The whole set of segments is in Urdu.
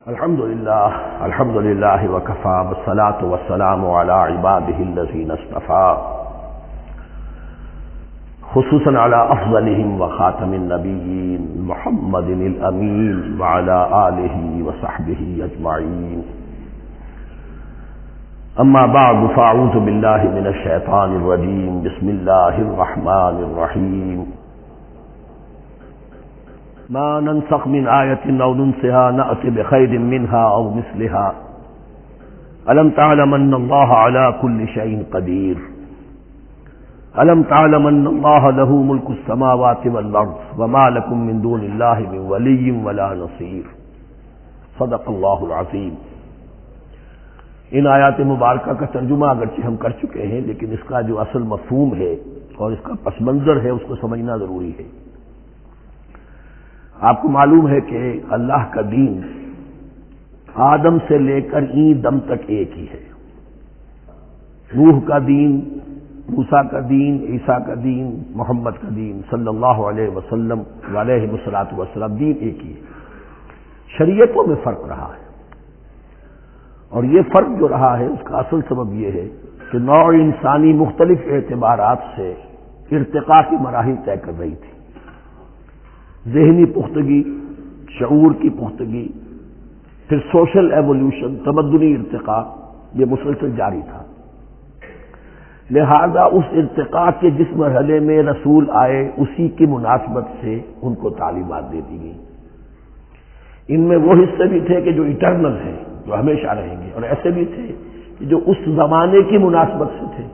الحمد للہ وکفى والصلاة والسلام على عباده الذین اصطفى خصوصا على افضلهم وخاتم النبیین محمد الامین وعلى آلہ وصحبہ اجمعین اما بعد فاعوذ باللہ من الشیطان الرجیم بسم اللہ الرحمن الرحیم ما ننسخ من آية أو ننسها نأتي بخير منها أو مثلها ألم تعلم أن الله على كل شيء قدير ألم تعلم أن الله له ملك السماوات والأرض وما لكم من دون الله من ولي ولا نصير صدق الله العظيم۔ ان آیات مبارکہ کا ترجمہ اگرچہ ہم کر چکے ہیں، لیکن اس کا جو اصل مفہوم ہے اور اس کا پس منظر ہے اس کو سمجھنا ضروری ہے۔ آپ کو معلوم ہے کہ اللہ کا دین آدم سے لے کر این دم تک ایک ہی ہے۔ نوح کا دین، موسیٰ کا دین، عیسیٰ کا دین، محمد کا دین صلی اللہ علیہ وسلم علیہ الصلوۃ والسلام، دین ایک ہی ہے۔ شریعتوں میں فرق رہا ہے، اور یہ فرق جو رہا ہے اس کا اصل سبب یہ ہے کہ نوع انسانی مختلف اعتبارات سے ارتقاء کی مراحل طے کر رہی تھی۔ ذہنی پختگی، شعور کی پختگی، پھر سوشل ایولیوشن، تمدنی ارتقاء، یہ مسلسل جاری تھا۔ لہذا اس ارتقاء کے جس مرحلے میں رسول آئے اسی کی مناسبت سے ان کو تعلیمات دے دی گئی۔ ان میں وہ حصے بھی تھے کہ جو ایٹرنل ہیں، جو ہمیشہ رہیں گے، اور ایسے بھی تھے کہ جو اس زمانے کی مناسبت سے تھے۔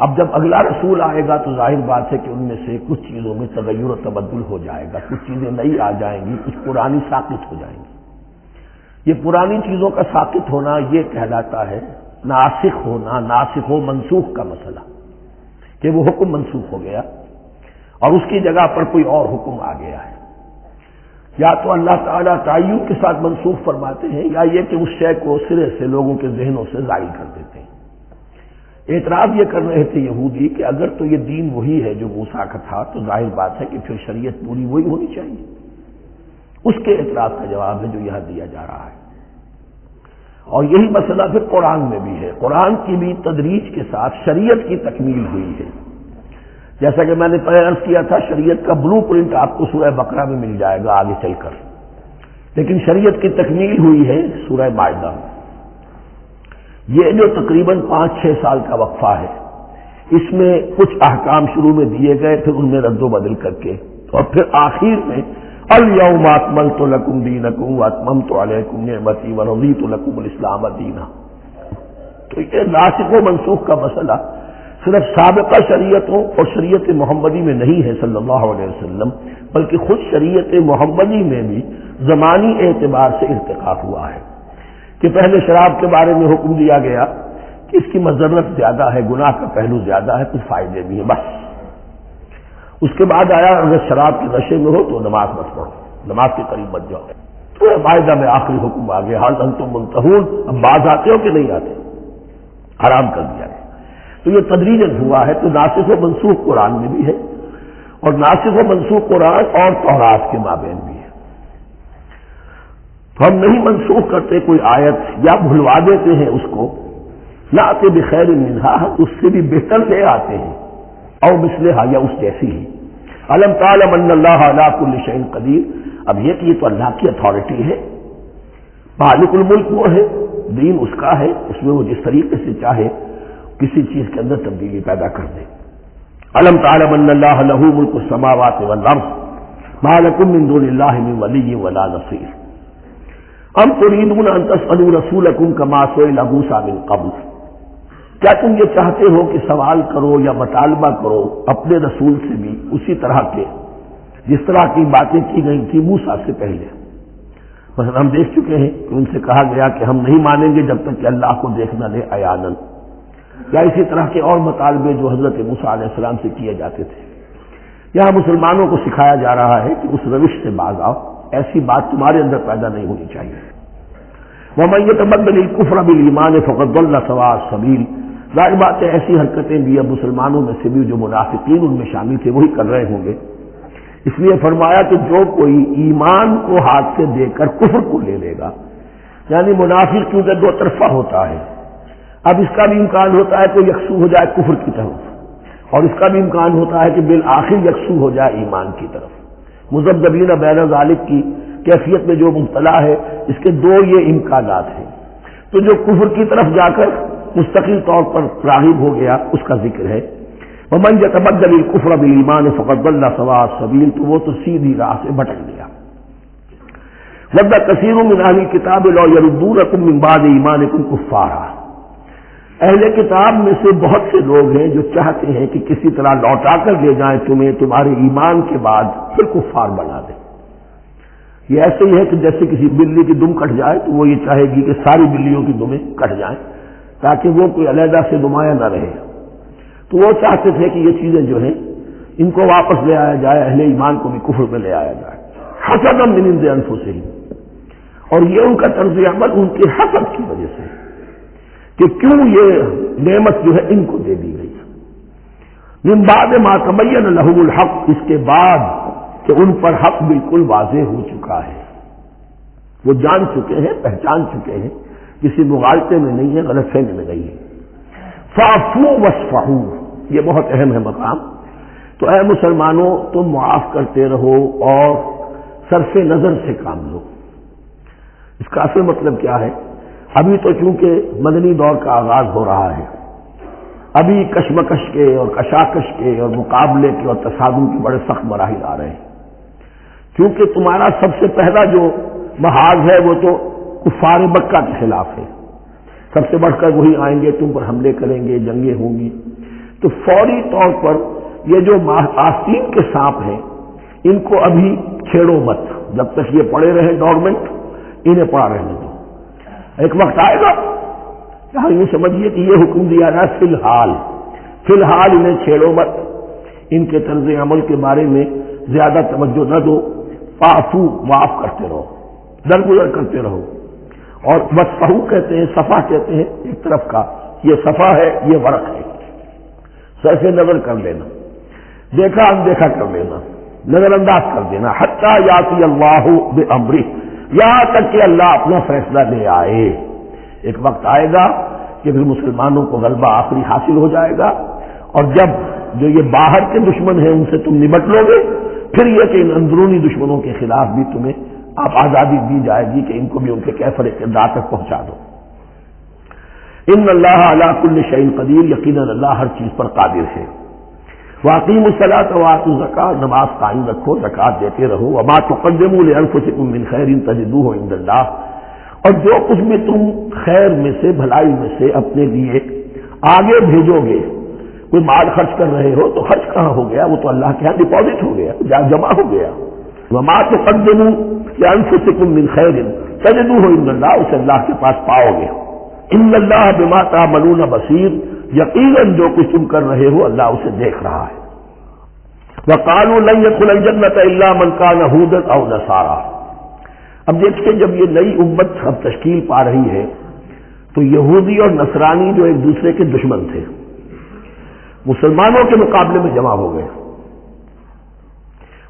اب جب اگلا رسول آئے گا تو ظاہر بات ہے کہ ان میں سے کچھ چیزوں میں تغیر و تبدل ہو جائے گا، کچھ چیزیں نئی آ جائیں گی، کچھ پرانی ساقط ہو جائیں گی۔ یہ پرانی چیزوں کا ساقط ہونا یہ کہلاتا ہے ناسخ ہونا، ناسخ و منسوخ کا مسئلہ، کہ وہ حکم منسوخ ہو گیا اور اس کی جگہ پر کوئی اور حکم آ گیا ہے۔ یا تو اللہ تعالیٰ تعین کے ساتھ منسوخ فرماتے ہیں، یا یہ کہ اس شے کو سرے سے لوگوں کے ذہنوں سے زائل کر دیتے ہیں۔ اعتراض یہ کر رہے تھے یہودی کہ اگر تو یہ دین وہی ہے جو موسیٰ کا تھا تو ظاہر بات ہے کہ پھر شریعت پوری وہی ہونی چاہیے۔ اس کے اعتراض کا جواب ہے جو یہاں دیا جا رہا ہے، اور یہی مسئلہ پھر قرآن میں بھی ہے۔ قرآن کی بھی تدریج کے ساتھ شریعت کی تکمیل ہوئی ہے۔ جیسا کہ میں نے پہلے عرض کیا تھا، شریعت کا بلو پرنٹ آپ کو سورہ بقرہ میں مل جائے گا آگے چل کر، لیکن شریعت کی تکمیل ہوئی ہے سورہ مائدہ میں۔ یہ جو تقریباً 5-6 سال کا وقفہ ہے، اس میں کچھ احکام شروع میں دیے گئے، پھر ان میں رد و بدل کر کے، اور پھر آخر میں الیوم اکملت لکم دینکم واتممت علیکم نعمتی ورضیت لکم الاسلام دینا۔ تو یہ ناسخ و منسوخ کا مسئلہ صرف سابقہ شریعتوں اور شریعت محمدی میں نہیں ہے صلی اللہ علیہ وسلم، بلکہ خود شریعت محمدی میں بھی زمانی اعتبار سے ارتقا ہوا ہے۔ کہ پہلے شراب کے بارے میں حکم دیا گیا کہ اس کی مضرت زیادہ ہے، گناہ کا پہلو زیادہ ہے، کچھ فائدے بھی ہیں، بس۔ اس کے بعد آیا اگر شراب کے نشے میں ہو تو نماز مت پڑھو، نماز کے قریب مت جاؤ۔ تو مائدہ میں آخری حکم آ گیا، حال انتم منتہون، اب باز آتے ہو کہ نہیں آتے، حرام کر دیا گیا۔ تو یہ تدریجاً ہوا ہے۔ تو ناسخ و منسوخ قرآن میں بھی ہے، اور ناسخ و منسوخ قرآن اور تورات کے مابین بھی ہے۔ تو ہم نہیں منسوخ کرتے کوئی آیت یا بھلوا دیتے ہیں اس کو، نہ آتے بخیر منہا، ہم اس سے بھی بہتر لے آتے ہیں، اور مثلہا، یا اس جیسی ہی۔ علم تعلم ان اللہ علی کل شیء قدیر۔ اب یہ کہ یہ تو اللہ کی اتھارٹی ہے، مالک الملک وہ ہے، دین اس کا ہے، اس میں وہ جس طریقے سے چاہے کسی چیز کے اندر تبدیلی پیدا کر دے۔ علم تعلم ان اللہ لہ ملک السماوات والارض ما لکم من دون اللہ من ولی ولا نصیر۔ ام تريدون ان تسألوا رسولكم كما سئل موسى من قبل۔ کیا تم یہ چاہتے ہو کہ سوال کرو یا مطالبہ کرو اپنے رسول سے بھی اسی طرح کے جس طرح کی باتیں کی گئی تھی موسیٰ سے پہلے؟ مثلا ہم دیکھ چکے ہیں کہ ان سے کہا گیا کہ ہم نہیں مانیں گے جب تک کہ اللہ کو دیکھنا لے عیاناً، یا اسی طرح کے اور مطالبے جو حضرت موسیٰ علیہ السلام سے کیے جاتے تھے۔ یہاں مسلمانوں کو سکھایا جا رہا ہے کہ اس روش سے باز آؤ، ایسی بات تمہارے اندر پیدا نہیں ہونی چاہیے۔ وَمَن يَتَبَدَّلِ الْكُفْرَ بِالْإِيمَانِ فَقَدْ ضَلَّ سَوَاءَ السَّبِيلِ۔ ظاہر بات ہے ایسی حرکتیں بھی اب مسلمانوں میں سے بھی جو منافقین ان میں شامل تھے وہی کر رہے ہوں گے اس لیے فرمایا کہ جو کوئی ایمان کو ہاتھ سے دے کر کفر کو لے لے گا، یعنی منافق کیونکہ دو طرفہ ہوتا ہے، اب اس کا بھی امکان ہوتا ہے کہ یکسو ہو جائے کفر کی طرف، اور اس کا بھی امکان ہوتا ہے کہ بالآخر یکسو ہو جائے ایمان کی طرف۔ مذبذبین بین ذالک کی کیفیت میں جو مبتلا ہے، اس کے دو یہ امکانات ہیں۔ تو جو کفر کی طرف جا کر مستقل طور پر راغب ہو گیا، اس کا ذکر ہے وَمَنْ يَتَبَدَّلِ الْكُفْرَ بِالْإِيمَانِ فَقَدْ ضَلَّ سَوَاءَ السَّبِيلِ، تو وہ تو سیدھی راہ سے بھٹک گیا۔ وَدَّ كَثِيرٌ مِّنْ أَهْلِ الْكِتَابِ لَوْ يَرُدُّونَكُم مِّن بَعْدِ إِيمَانِكُمْ كُفَّارًا، اہل کتاب میں سے بہت سے لوگ ہیں جو چاہتے ہیں کہ کسی طرح لوٹا کر لے جائیں تمہیں تمہارے ایمان کے بعد، پھر کفار بنا دیں۔ یہ ایسے ہی ہے کہ جیسے کسی بلی کی دم کٹ جائے تو وہ یہ چاہے گی کہ ساری بلیوں کی دمیں کٹ جائیں تاکہ وہ کوئی علیحدہ سے نمایاں نہ رہے۔ تو وہ چاہتے تھے کہ یہ چیزیں جو ہیں ان کو واپس لے آیا جائے، اہل ایمان کو بھی کفر میں لے آیا جائے۔ حسدا من عند انفسہم، اور یہ ان کا طرز عمل ان کے حسد کی وجہ سے کہ کیوں یہ نعمت جو ہے ان کو دے دی گئی۔ من بعد ما تبین لهم الحق، اس کے بعد کہ ان پر حق بالکل واضح ہو چکا ہے، وہ جان چکے ہیں، پہچان چکے ہیں، کسی مغالطے میں نہیں ہے، غلط فہمی میں نہیں ہے۔ فاعفوا واصفحوا، یہ بہت اہم ہے مقام۔ تو اے مسلمانوں، تم معاف کرتے رہو اور صرف نظر سے کام لو۔ اس کا اصل مطلب کیا ہے؟ ابھی تو چونکہ مدنی دور کا آغاز ہو رہا ہے، ابھی کشمکش کے اور کشاکش کے اور مقابلے کے اور تصادم کے بڑے سخت مراحل آ رہے ہیں، کیونکہ تمہارا سب سے پہلا جو محاذ ہے وہ تو کفار مکہ کے خلاف ہے، سب سے بڑھ کر وہی آئیں گے، تم پر حملے کریں گے، جنگیں ہوں گی۔ تو فوری طور پر یہ جو آستین کے سانپ ہیں ان کو ابھی چھیڑو مت، جب تک یہ پڑے رہیں ڈورمنٹ، انہیں پڑا رہنے دو۔ ایک وقت آئے گا یہاں یہ سمجھیے کہ یہ حکم دیا ہے فی الحال انہیں چھیڑو مت، ان کے طرز عمل کے بارے میں زیادہ توجہ نہ دو، فاعفو، معاف کرتے رہو، درگزر کرتے رہو۔ اور وصفحو کہتے ہیں، صفح کہتے ہیں ایک طرف کا، یہ صفح ہے، یہ ورق ہے، صرف نظر کر لینا، دیکھا اندیکھا کر لینا، نظر انداز کر دینا، حتی یاتی اللہ بامرہ، یہاں تک کہ اللہ اپنا فیصلہ لے آئے۔ ایک وقت آئے گا کہ پھر مسلمانوں کو غلبہ آخری حاصل ہو جائے گا، اور جب جو یہ باہر کے دشمن ہیں ان سے تم نمٹ لو گے، پھر یہ کہ ان اندرونی دشمنوں کے خلاف بھی تمہیں آپ آزادی دی جائے گی کہ ان کو بھی ان کے کیفر اقتدار تک پہنچا دو۔ ان اللہ علی کل شیء قدیر، یقیناً اللہ ہر چیز پر قادر ہے۔ واقیموا الصلاۃ وآتوا الزکاۃ، نماز قائم رکھو، زکوٰۃ دیتے رہو۔ وما تقدموا لانفسکم من خیر تجدوہ عند اللہ، اور جو کچھ بھی تم خیر میں سے، بھلائی میں سے اپنے لیے آگے بھیجو گے، کوئی مال خرچ کر رہے ہو تو خرچ کہاں ہو گیا؟ وہ تو اللہ کے ہاں ڈپازٹ ہو گیا، جمع ہو گیا۔ وما تقدموا لانفسکم من خیر تجدوہ عند اللہ، اسے اللہ کے پاس پاؤ گے۔ ان اللہ بما تعملون بصیر، یقیناً جو کچھ تم کر رہے ہو اللہ اسے دیکھ رہا ہے۔ وقالوا لن يدخل الجنة الا من كان هودا او نصارى، اب دیکھیں جب یہ نئی امت اب تشکیل پا رہی ہے تو یہودی اور نصرانی جو ایک دوسرے کے دشمن تھے مسلمانوں کے مقابلے میں جمع ہو گئے،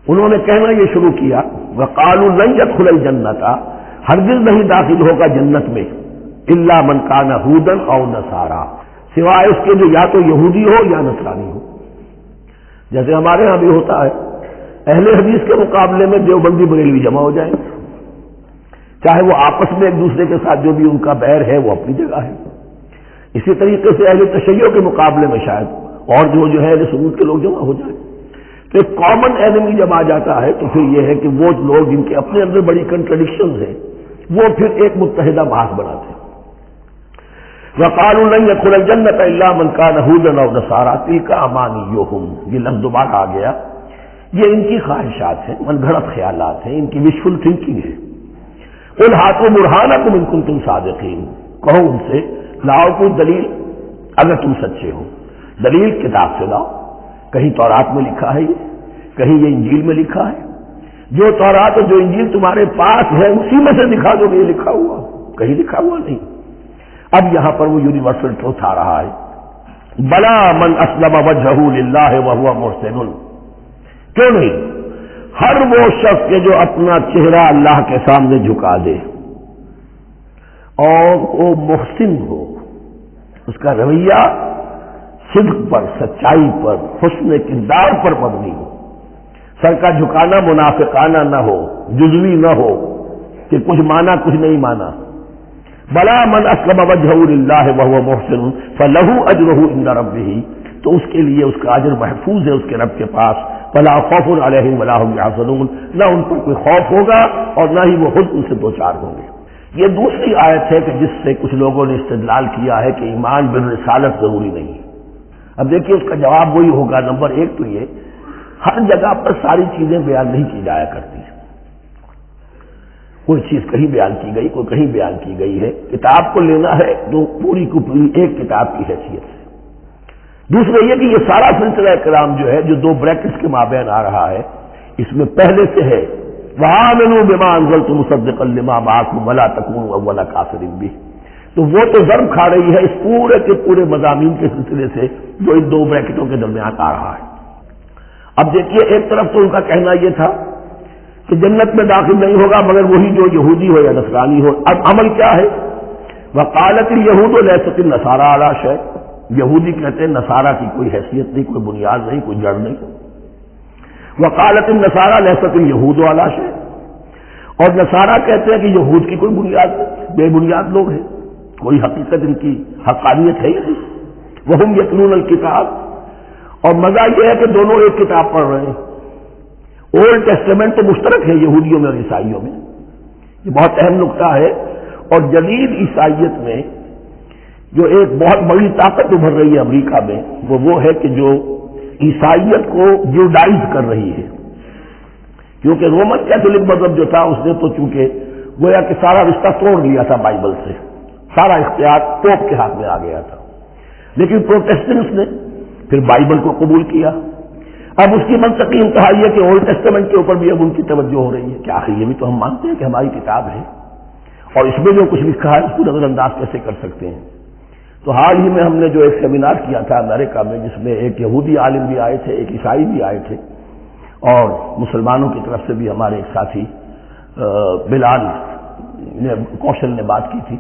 انہوں نے کہنا یہ شروع کیا وقالوا لن يدخل الجنة، ہرگز نہیں داخل ہوگا جنت میں الا من كان هودا او نصارى، سوائے اس کے جو یا تو یہودی ہو یا نصرانی ہو۔ جیسے ہمارے ہاں بھی ہوتا ہے، اہل حدیث کے مقابلے میں دیوبندی بریلوی جمع ہو جائیں، چاہے وہ آپس میں ایک دوسرے کے ساتھ جو بھی ان کا بیر ہے وہ اپنی جگہ ہے۔ اسی طریقے سے اہل تشیع کے مقابلے میں شاید اور جو ہے اہل سنت کے لوگ جمع ہو جائیں، تو ایک کامن اینمی جب آ جاتا ہے تو پھر یہ ہے کہ وہ لوگ جن کے اپنے اندر بڑی کنٹرڈکشنز ہیں وہ پھر ایک متحدہ محاذ بناتے ہیں۔ وقالوا لن يدخل الجنة الا من كان هودا او نصارى تلك امانيهم، یہ لفظ دوبارہ آ گیا، یہ ان کی خواہشات ہیں، من گھڑت خیالات ہیں، ان کی وشفل تھنکنگ ہے۔ قل هاتوا برهانكم ان كنتم صادقين، کہو ان سے لاؤ کوئی دلیل اگر تم سچے ہو، دلیل کتاب سے لاؤ، کہیں تورات میں لکھا ہے یہ، کہیں یہ انجیل میں لکھا ہے، جو تورات اور جو انجیل تمہارے پاس ہے اسی میں سے دکھا دو کہ یہ لکھا ہوا، کہیں لکھا ہوا نہیں۔ اب یہاں پر وہ یونیورسل ٹروتھ آ رہا ہے، بلا من اسلم وجهه للہ وهو محسن، کیوں نہیں؟ ہر وہ شخص کے جو اپنا چہرہ اللہ کے سامنے جھکا دے اور وہ محسن ہو، اس کا رویہ صدق پر، سچائی پر، حسن کردار پر مبنی ہو، سر کا جھکانا منافقانہ نہ ہو، جزوی نہ ہو کہ کچھ مانا کچھ نہیں مانا۔ بلا من اسلم وجهه لله وهو محسن فله اجره عند ربه، تو اس کے لیے اس کا اجر محفوظ ہے اس کے رب کے پاس۔ فلا خوف علیہم ولا هم يحزنون، نہ ان پر کوئی خوف ہوگا اور نہ ہی وہ حزن سے دوچار ہوں گے۔ یہ دوسری آیت ہے کہ جس سے کچھ لوگوں نے استدلال کیا ہے کہ ایمان بالرسالت ضروری نہیں ہے۔ اب دیکھیے اس کا جواب وہی ہوگا، نمبر ایک تو یہ ہر جگہ پر ساری چیزیں بیان نہیں کی جایا کرتی، کوئی چیز کہیں بیان کی گئی، کوئی کہیں بیان کی گئی ہے۔ کتاب کو لینا ہے تو پوری کو پوری ایک کتاب کی حیثیت سے۔ دوسرا یہ کہ یہ سارا سلسلہ کرام جو ہے، جو دو بریکٹس کے مابین آ رہا ہے، اس میں پہلے سے ہے وَآمِنُوا بِمَا أَنزَلْتُ مُصَدِّقًا لِمَا مَعَكُمْ وَلَا تَكُونُوا أَوَّلَ كَافِرٍ بِهِ، تو وہ تو ضرب کھا رہی ہے اس پورے کے پورے مضامین کے سلسلے سے جو ان دو بریکٹوں کے درمیان آ رہا ہے۔ اب دیکھیے ایک طرف تو ان کا کہنا یہ تھا کہ جنت میں داخل نہیں ہوگا مگر وہی جو یہودی ہو یا نصرانی ہو۔ اب عمل کیا ہے؟ وقالت اليہود لیست النصارى علی شیء، یہودی کہتے ہیں نصارہ کی کوئی حیثیت نہیں، کوئی بنیاد نہیں، کوئی جڑ نہیں۔ وقالت النصارى لیست اليہود علی شیء، اور نصارہ کہتے ہیں کہ یہود کی کوئی بنیاد نہیں، بے بنیاد لوگ ہیں، کوئی حقیقت ان کی حقانیت ہے ہی نہیں۔ وہم یتلون الکتاب، اور مزہ یہ ہے کہ دونوں ایک کتاب پڑھ رہے ہیں۔ اولڈ ٹیسٹمنٹ تو مشترک ہے یہودیوں میں اور عیسائیوں میں، یہ بہت اہم نقطہ ہے۔ اور جدید عیسائیت میں جو ایک بہت بڑی طاقت ابھر رہی ہے امریکہ میں، وہ ہے کہ جو عیسائیت کو جوڈائز کر رہی ہے، کیونکہ رومن کیتھولک مذہب جو تھا اس نے تو چونکہ گویا کہ سارا رشتہ توڑ لیا تھا بائبل سے، سارا اختیار پوپ کے ہاتھ میں آ گیا تھا، لیکن پروٹیسٹنٹس نے پھر بائبل کو قبول کیا۔ اب اس کی منطقی انتہا یہ کہ اولڈ ٹیسٹمنٹ کے اوپر بھی اب ان کی توجہ ہو رہی ہے کہ آخر یہ بھی تو ہم مانتے ہیں کہ ہماری کتاب ہے اور اس میں جو کچھ لکھا ہے اس کو نظر انداز کیسے کر سکتے ہیں۔ تو حال ہی میں ہم نے جو ایک سیمینار کیا تھا امریکہ میں، جس میں ایک یہودی عالم بھی آئے تھے، ایک عیسائی بھی آئے تھے، اور مسلمانوں کی طرف سے بھی ہمارے ایک ساتھی بلال کوشل نے بات کی تھی،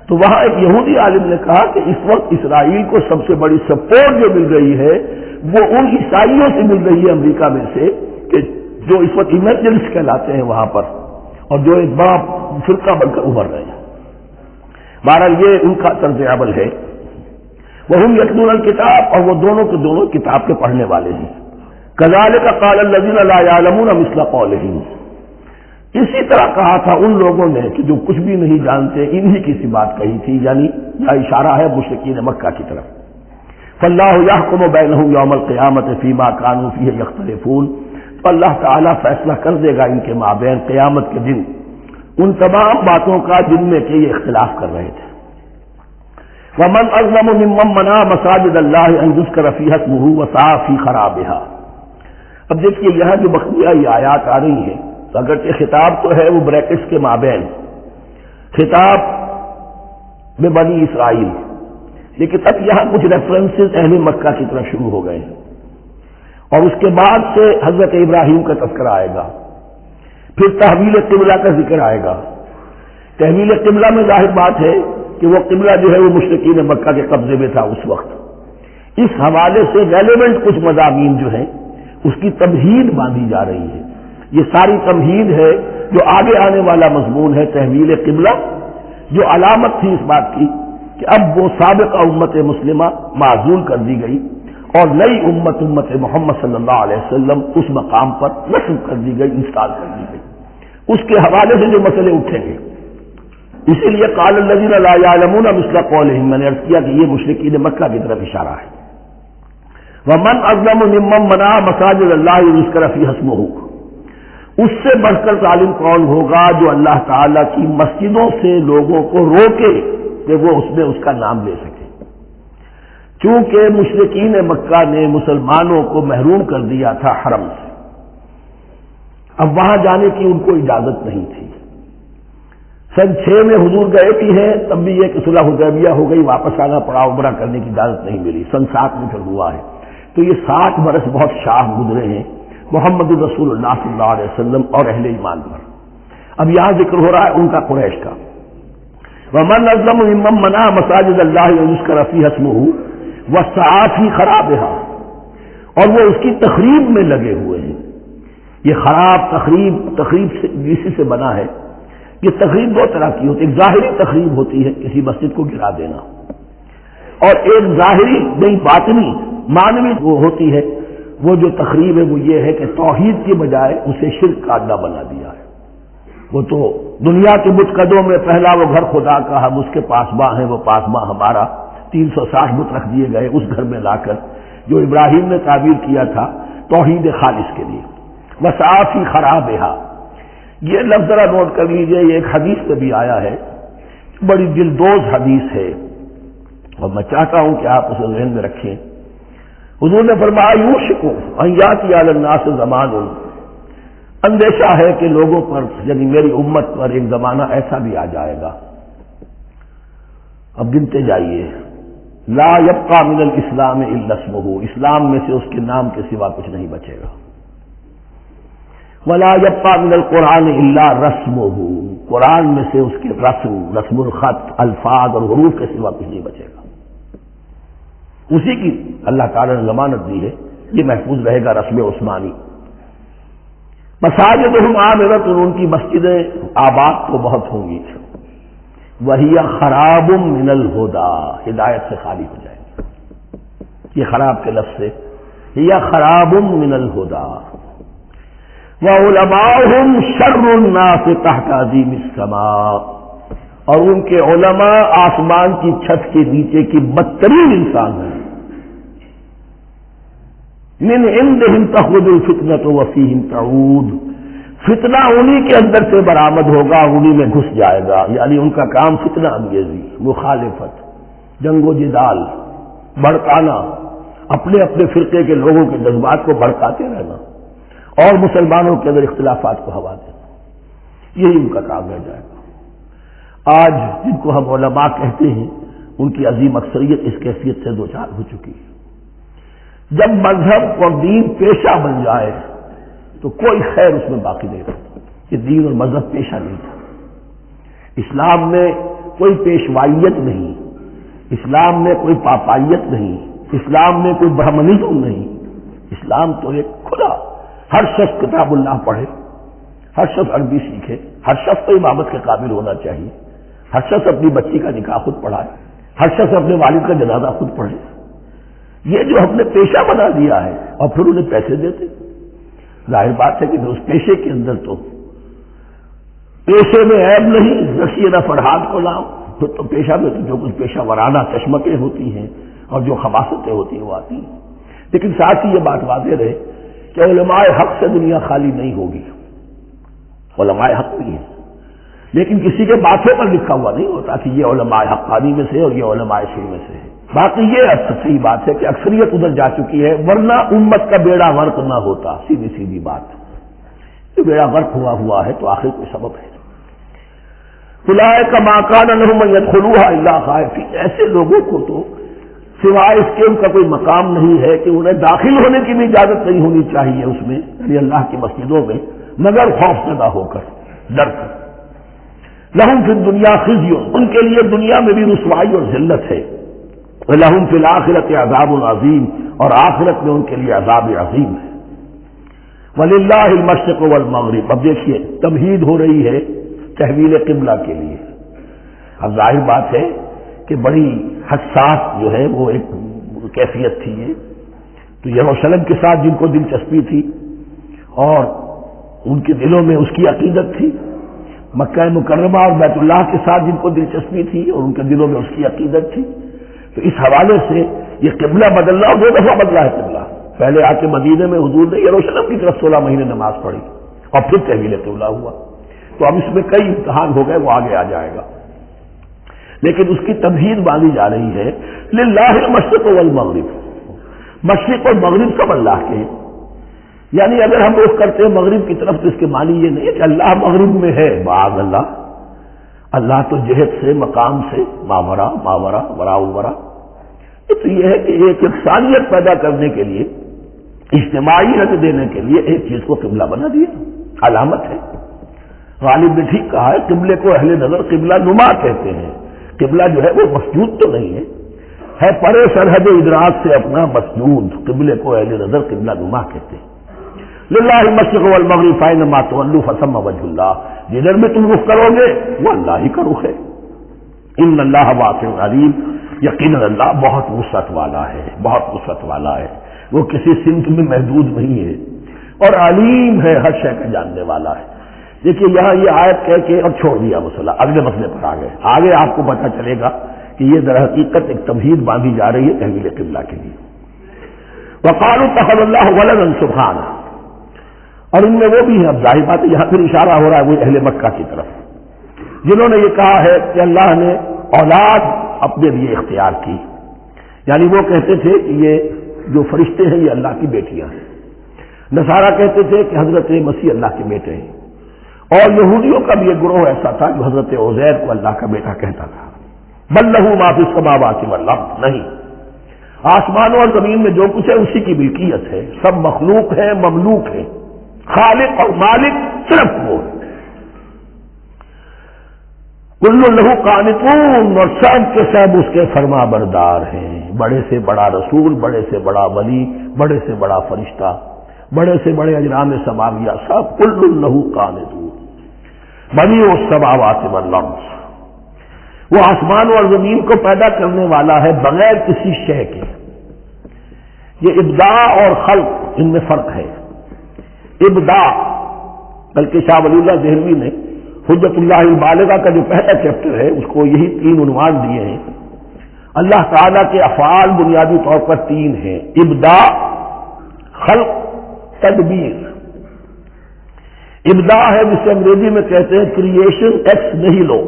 تو وہاں ایک یہودی عالم نے کہا کہ اس وقت اسرائیل کو سب سے بڑی سپورٹ جو مل رہی ہے وہ ان عیسائیوں سے مل رہی ہے امریکہ میں سے، کہ جو اس وقت ایمرجنس کہلاتے ہیں وہاں پر، اور جو ایک بڑا فرقہ بن کر ابھر رہے ہیں۔ بہرحال یہ ان کا طرز عمل ہے۔ وہم یتلون الکتاب، اور وہ دونوں کے دونوں کتاب کے پڑھنے والے ہیں۔ کذالک قال الذین لا یعلمون مثل قولہم، اسی طرح کہا تھا ان لوگوں نے کہ جو کچھ بھی نہیں جانتے، انہی کی سی بات کہی تھی، یعنی یہ اشارہ ہے مشرکین مکہ کی طرف۔ فاللہ یحکم بینہم یوم القیامۃ فیما کانوا فیہ یختلفون، تو اللہ تعالیٰ فیصلہ کر دے گا ان کے مابین قیامت کے دن ان تمام باتوں کا جن میں کہ یہ اختلاف کر رہے تھے۔ ومن اظلم ممن منع مساجد اللہ ان یذکر فیہا اسمہ وسعی فی خرابہا۔ اب دیکھیے یہاں جو بقیہ یہ آیات آ رہی ہیں، اگرچہ خطاب تو ہے وہ بریکٹس کے مابین، خطاب میں بنی اسرائیل، لیکن اب یہاں کچھ ریفرنسز اہل مکہ کی طرف شروع ہو گئے ہیں، اور اس کے بعد سے حضرت ابراہیم کا تذکرہ آئے گا، پھر تحویل قبلہ کا ذکر آئے گا۔ تحویل قبلہ میں ظاہر بات ہے کہ وہ قبلہ جو ہے وہ مشرکین مکہ کے قبضے میں تھا اس وقت، اس حوالے سے ریلیونٹ کچھ مضامین جو ہیں اس کی تمہید باندھی جا رہی ہے۔ یہ ساری تمہید ہے جو آگے آنے والا مضمون ہے تحویل قبلہ، جو علامت تھی اس بات کی کہ اب وہ سابقہ امت مسلمہ معزول کر دی گئی اور نئی امت محمد صلی اللہ علیہ وسلم اس مقام پر نصب کر دی گئی، انسٹال کر دی گئی۔ اس کے حوالے سے جو مسئلے اٹھیں گے، اسی لیے قال الذین لا یعلمون مثل قولہم، میں نے عرض کیا کہ یہ مشرکین مکہ کی طرف اشارہ ہے۔ ومن اظلم ممن منع مساجد اللہ یذکر فیہا اسمہ، اس سے بڑھ کر ظالم کون ہوگا جو اللہ تعالیٰ کی مسجدوں سے لوگوں کو روکے کہ وہ اس میں اس کا نام لے سکے۔ چونکہ مشرکین مکہ نے مسلمانوں کو محروم کر دیا تھا حرم سے، اب وہاں جانے کی ان کو اجازت نہیں تھی۔ سن 6 میں حضور گئے بھی ہیں، تب بھی یہ کہ صلح حدیبیہ ہو گئی، واپس آنا پڑا، عمرہ کرنے کی اجازت نہیں ملی۔ سن 7 میں پھر ہوا ہے، تو یہ 60 برس بہت شاہ گزرے ہیں، محمد رسول اللہ صلی اللہ علیہ وسلم اور اہل ایمان پر۔ اب یہاں ذکر ہو رہا ہے ان کا، قریش کا۔ وَمَنْ أَظْلَمُ مِمَّنْ مَنَعَ مَسَاجِدَ اللَّهِ أَنْ يُذْكَرَ فِيهَا اسْمُهُ وَسَعَىٰ فِي خَرَابِهَا، اور وہ اس کی تخریب میں لگے ہوئے ہیں۔ یہ خراب تخریب سے اسی سے بنا ہے۔ یہ تخریب دو طرح کی ہوتی ہے، ایک ظاہری تخریب ہوتی ہے، کسی مسجد کو گرا دینا، اور ایک ظاہری نہیں باطنی معنوی وہ ہوتی ہے۔ وہ جو تخریب ہے وہ یہ ہے کہ توحید کی بجائے اسے شرک کا اڈا بنا دیا ہے۔ وہ تو دنیا کے بت قدوں میں پہلا وہ گھر خدا کا، ہم اس کے پاسباں ہیں، وہ پاسباں ہمارا، 360 بت رکھ دیے گئے اس گھر میں لا کر، جو ابراہیم نے تعبیر کیا تھا توحید خالص کے لیے۔ وَسَعَىٰ فِي خَرَابِهَا، یہ لفظ ذرا نوٹ کر لیجئے، یہ ایک حدیث میں بھی آیا ہے، بڑی دلدوز حدیث ہے، اور میں چاہتا ہوں کہ آپ اسے ذہن میں رکھیں۔ حضور نے فرمایا یوشک ان یاتی علی الناس زمان، اندیشہ ہے کہ لوگوں پر یعنی میری امت پر ایک زمانہ ایسا بھی آ جائے گا، اب گنتے جائیے، لا یبقى من الاسلام الا اسمہ، اسلام میں سے اس کے نام کے سوا کچھ نہیں بچے گا، ولا یبقى من القرآن الا رسمہ، قرآن میں سے اس کے رسم الخط، الفاظ اور حروف کے سوا کچھ نہیں بچے گا۔ اسی کی اللہ تعالی نے ضمانت دی ہے، یہ محفوظ رہے گا رسم عثمانی۔ مساجدہم عامرۃ، ان کی مسجدیں آباد تو بہت ہوں گی، وہی خراب من الہدی، ہدایت سے خالی ہو جائیں گی۔ یہ خراب کے لفظ سے ہی خراب من الہدی، وعلماؤہم شر الناس تحت عظیم السماء، اور ان کے علماء آسمان کی چھت کے نیچے کی بدترین انسان ہیں۔ من عندہم تخرج الفتنۃ وفیہم تعود، فتنہ انہی کے اندر سے برآمد ہوگا، انہی میں گھس جائے گا، یعنی ان کا کام فتنہ انگیزی، مخالفت، جنگ و جدال، بھڑکانا، اپنے اپنے فرقے کے لوگوں کے جذبات کو بھڑکاتے رہنا اور مسلمانوں کے اندر اختلافات کو ہوا دینا، یہی ان کا کام رہ جائے گا۔ آج جن کو ہم علماء کہتے ہیں ان کی عظیم اکثریت اس کیفیت سے دوچار ہو چکی ہے۔ جب مذہب اور دین پیشہ بن جائے تو کوئی خیر اس میں باقی نہیں رہتا۔ یہ دین اور مذہب پیشہ نہیں تھا، اسلام میں کوئی پیشوائیت نہیں، اسلام میں کوئی پاپائیت نہیں، اسلام میں کوئی برہمنزم نہیں، اسلام تو ایک کھلا، ہر شخص کتاب اللہ پڑھے، ہر شخص عربی سیکھے، ہر شخص کو امامت کے قابل ہونا چاہیے، ہر شخص اپنی بچی کا نکاح خود پڑھائے، ہر شخص اپنے والد کا جنازہ خود پڑھے۔ یہ جو ہم نے پیشہ بنا دیا ہے اور پھر انہیں پیسے دیتے، ظاہر بات ہے کہ اس پیشے کے اندر تو پیشے میں عیب نہیں، رشیدہ فرحات کو لاؤ، پھر تو پیشہ میں تو جو کچھ پیشہ ورانہ چشمکیں ہوتی ہیں اور جو خباثتیں ہوتی ہیں وہ آتی ہیں۔ لیکن ساتھ ہی یہ بات واضح رہے کہ علماء حق سے دنیا خالی نہیں ہوگی، علماء حق بھی ہیں، لیکن کسی کے باتوں پر لکھا ہوا نہیں ہوتا کہ یہ علماء حقانی میں سے اور یہ علماء شیع میں سے ہے۔ باقی یہ صحیح بات ہے کہ اکثریت ادھر جا چکی ہے، ورنہ امت کا بیڑا غرق نہ ہوتا، سیدھی سیدھی بات۔ یہ بیڑا غرق ہوا ہے تو آخر کوئی سبب ہے۔ اولئک ما کان لہم ان یدخلوها الا خائفین، ایسے لوگوں کو تو سوائے اس کے ان کا کوئی مقام نہیں ہے کہ انہیں داخل ہونے کی بھی اجازت نہیں ہونی چاہیے اس میں، یعنی اللہ کی مسجدوں میں، مگر خوف زدہ ہو کر، ڈر کر۔ لہم فی الدنیا خزی، ان کے لیے دنیا میں بھی رسوائی اور ذلت ہے، وَلَهُمْ فِي الْآخِرَةِ عَذَابٌ عَظِيمٌ، اور آخرت میں ان کے لیے عذاب عظیم ہے۔ وَلِلَّهِ الْمَشْرِقُ وَالْمَغْرِبُ، اب دیکھیے تمہید ہو رہی ہے تحویل قبلہ کے لیے۔ اب ظاہر بات ہے کہ بڑی حساس جو ہے وہ ایک کیفیت تھی یہ، تو یروشلم کے ساتھ جن کو دلچسپی تھی اور ان کے دلوں میں اس کی عقیدت تھی، مکہ مکرمہ اور بیت اللہ کے ساتھ جن کو دلچسپی تھی اور ان کے دلوں میں اس کی عقیدت تھی، تو اس حوالے سے یہ قبلہ بدلنا، اور 2 دفعہ بدلا ہے قبلہ۔ پہلے آ کے مدینے میں حضور نے یروشلم کی طرف 16 مہینے نماز پڑھی اور پھر تحویل قبلہ ہوا، تو اب اس میں کئی امتحان ہو گئے، وہ آگے آ جائے گا، لیکن اس کی تمہید باندھی جا رہی ہے۔ للہ المشرق والمغرب، مشرق اور مغرب سب اللہ کے ہیں، یعنی اگر ہم رخ کرتے ہیں مغرب کی طرف تو اس کے معنی یہ نہیں ہے کہ اللہ مغرب میں ہے، معاذ اللہ، اللہ تو جہت سے، مقام سے، ماورا وراء الورا۔ تو یہ ہے کہ ایک یکسانیت پیدا کرنے کے لیے اجتماعی رد دینے کے لیے ایک چیز کو قبلہ بنا دیا، علامت ہے۔ غالب نے ٹھیک کہا ہے، قبلے کو اہل نظر قبلہ نما کہتے ہیں۔ قبلہ جو ہے وہ مسجود تو نہیں ہے پرے سرحد ادراک سے اپنا مسجود، قبلے کو اہل نظر قبلہ نما کہتے ہیں۔ للہ المشرق والمغرب فینما تولوا فثم وجہ اللہ، جدھر میں تم رخ کرو گے وہ اللہ ہی کا رخ ہے۔ ان اللہ واسع علیم، یقیناً اللہ بہت وسعت والا ہے، بہت وسعت والا ہے، وہ کسی سمت میں محدود نہیں ہے، اور علیم ہے، ہر شے کا جاننے والا ہے۔ دیکھیے یہاں یہ آیت کہہ کے اور چھوڑ دیا مسئلہ، اگلے مسئلے پر آ گئے۔ آگے آپ کو پتہ چلے گا کہ یہ در حقیقت ایک تمہید باندھی جا رہی ہے تحویل قبلہ کے لیے۔ وقالوا اتخذ اللہ ولدا سبحانہ، اور ان میں وہ بھی ہیں، اب ظاہر بات ہے یہاں پھر اشارہ ہو رہا ہے وہ اہل مکہ کی طرف، جنہوں نے یہ کہا ہے کہ اللہ نے اولاد اپنے لیے اختیار کی، یعنی وہ کہتے تھے کہ یہ جو فرشتے ہیں یہ اللہ کی بیٹیاں ہیں، نصارہ کہتے تھے کہ حضرت مسیح اللہ کے بیٹے ہیں، اور یہودیوں کا بھی ایک گروہ ایسا تھا جو حضرت عزیر کو اللہ کا بیٹا کہتا تھا۔ بل لہ ما فی السماوات والارض، نہیں، آسمانوں اور زمین میں جو کچھ ہے اسی کی ملکیت ہے، سب مخلوق ہے، مملوک ہے، خالق اور مالک صرف وہ ہے۔ کل لہ قانتون، اور سب کے سب اس کے فرما بردار ہیں، بڑے سے بڑا رسول، بڑے سے بڑا ولی، بڑے سے بڑا فرشتہ، بڑے سے بڑے اجرام سماویہ، سب کل لہ قانتون۔ بدیع السماوات والارض، وہ آسمان اور زمین کو پیدا کرنے والا ہے بغیر کسی شے کے۔ یہ ابداع اور خلق ان میں فرق ہے۔ ابداع، بلکہ شاہ ولی اللہ دہلوی نے حجت اللہ البالغہ کا جو پہلا چیپٹر ہے اس کو یہی 3 عنوان دیے ہیں۔ اللہ تعالیٰ کے افعال بنیادی طور پر 3 ہیں، ابداع، خلق، تدبیر۔ ابداع ہے جسے انگریزی میں کہتے ہیں کریشن ایکس نہیلو،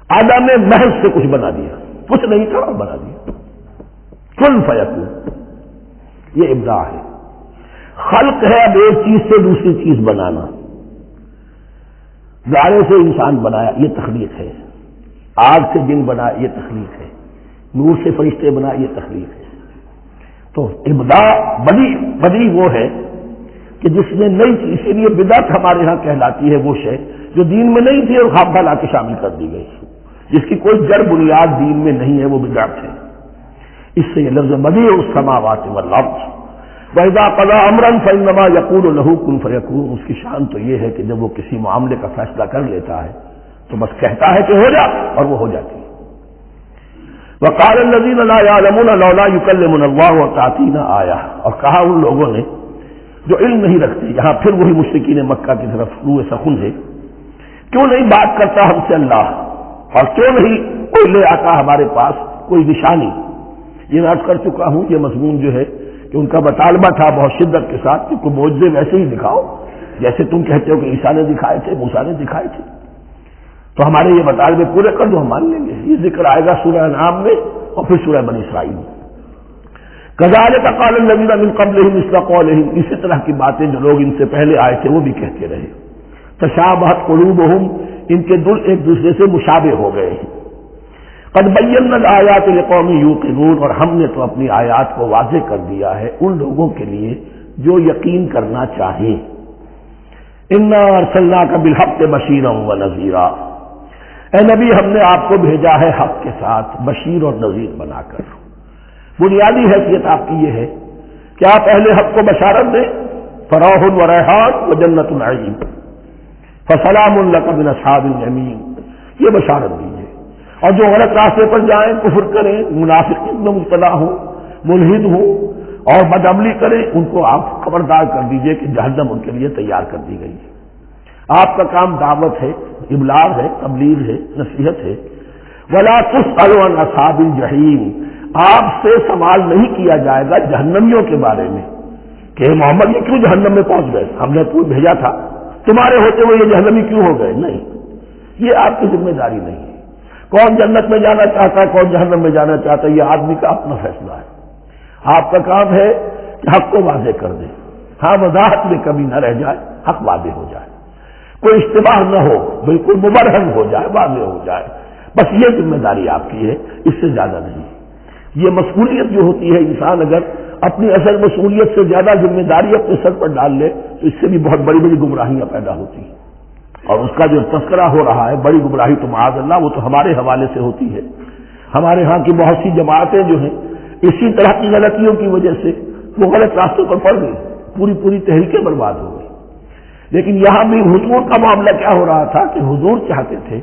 آدم نے محض سے کچھ بنا دیا، کچھ نہیں تھا اور بنا دیا، کن فیکون، یہ ابداع ہے۔ خلق ہے اب ایک چیز سے دوسری چیز بنانا، گارے سے انسان بنایا، یہ تخلیق ہے، آگ سے جن بنایا، یہ تخلیق ہے، نور سے فرشتے بنایا، یہ تخلیق ہے۔ تو ابداع بدیع وہ ہے کہ جس میں نئی چیز، اسی لیے بدعت ہمارے ہاں کہلاتی ہے وہ شے جو دین میں نہیں تھی اور خواب لا کے شامل کر دی گئی، جس کی کوئی جڑ بنیاد دین میں نہیں ہے، وہ بدعت ہے۔ اس سے یہ لفظ بدیع السماوات والارض، وَإِذَا قَضَىٰ أَمْرًا فَإِنَّمَا يَقُولُ لَهُ كُن فَيَكُونُ، اس کی شان تو یہ ہے کہ جب وہ کسی معاملے کا فیصلہ کر لیتا ہے تو بس کہتا ہے کہ ہو جا، اور وہ ہو جاتی ہے۔ وَقَالَ الَّذِينَ لَا يَعْلَمُونَ لَوْلَا يُكَلِّمُنَا اللَّهُ وَتَأْتِينَا آیَةٌ، اور کہا ان لوگوں نے جو علم نہیں رکھتے، یہاں پھر وہی مشرکین مکہ کی طرف روح سخن ہے، کیوں نہیں بات کرتا ہم سے اللہ، اور کیوں نہیں کوئی لے آتا ہمارے پاس کوئی نشانی۔ یہ میں عرض کر چکا ہوں، یہ مضمون جو ہے کہ ان کا مطالبہ تھا بہت شدت کے ساتھ کہ کوئی معجزے ویسے ہی دکھاؤ جیسے تم کہتے ہو کہ عیسیٰ نے دکھائے تھے، موسیٰ نے دکھائے تھے، تو ہمارے یہ مطالبے پورے کر دو، ہم مان لیں گے۔ یہ ذکر آئے گا سورہ انعام میں اور پھر سورہ بنی اسرائیل میں۔ کذالک قال الذین من قبلہم مثل قولہم، اسی طرح کی باتیں جو لوگ ان سے پہلے آئے تھے وہ بھی کہتے رہے۔ تشابہت قلوبہم، ان کے دل ایک دوسرے سے مشابہ ہو گئے ہیں۔ قد بینا الآیات لقوم یوقنون، اور ہم نے تو اپنی آیات کو واضح کر دیا ہے ان لوگوں کے لیے جو یقین کرنا چاہیں۔ انا ارسلناک بالحق بشیرا ونذیرا، اے نبی ہم نے آپ کو بھیجا ہے حق کے ساتھ بشیر اور نذیر بنا کر۔ بنیادی حیثیت آپ کی یہ ہے کہ آپ اہل حق کو بشارت دیں، فروح و ریحان و جنت النعیم، فسلام لک من اصحاب الیمین، یہ بشارت دیجیے۔ اور جو غلط راستے پر جائیں، کفر کریں، منافقین میں مبتلا ہوں، ملحد ہوں اور بدعملی کریں، ان کو آپ خبردار کر دیجئے کہ جہنم ان کے لیے تیار کر دی گئی ہے۔ آپ کا کام دعوت ہے، ابلاغ ہے، تبلیغ ہے، نصیحت ہے۔ ولا تسأل عن اصحاب الجحیم، آپ سے سوال نہیں کیا جائے گا جہنمیوں کے بارے میں کہ محمد یہ کیوں جہنم میں پہنچ گئے، ہم نے تو بھیجا تھا، تمہارے ہوتے ہوئے یہ جہنمی کیوں ہو گئے، نہیں، یہ آپ کی ذمہ داری نہیں ہے۔ کون جنت میں جانا چاہتا ہے، کون جہنم میں جانا چاہتا ہے، یہ آدمی کا اپنا فیصلہ ہے۔ آپ کا کام ہے کہ حق کو واضح کر دیں، ہاں وضاحت میں کمی نہ رہ جائے، حق واضح ہو جائے، کوئی اشتباہ نہ ہو، بالکل مبرہن ہو جائے، واضح ہو جائے، بس یہ ذمہ داری آپ کی ہے، اس سے زیادہ نہیں۔ یہ مسئولیت جو ہوتی ہے، انسان اگر اپنی اصل مصولیت سے زیادہ ذمہ داری اپنے سر پر ڈال لے تو اس سے بھی بہت بڑی بڑی گمراہیاں پیدا ہوتی ہیں. اور اس کا جو تذکرہ ہو رہا ہے بڑی گمراہی تو معاذ اللہ وہ تو ہمارے حوالے سے ہوتی ہے. ہمارے ہاں کی بہت سی جماعتیں جو ہیں اسی طرح کی غلطیوں کی وجہ سے وہ غلط راستوں پر پڑ گئی, پوری تحریکیں برباد ہو گئی. لیکن یہاں بھی حضور کا معاملہ کیا ہو رہا تھا کہ حضور چاہتے تھے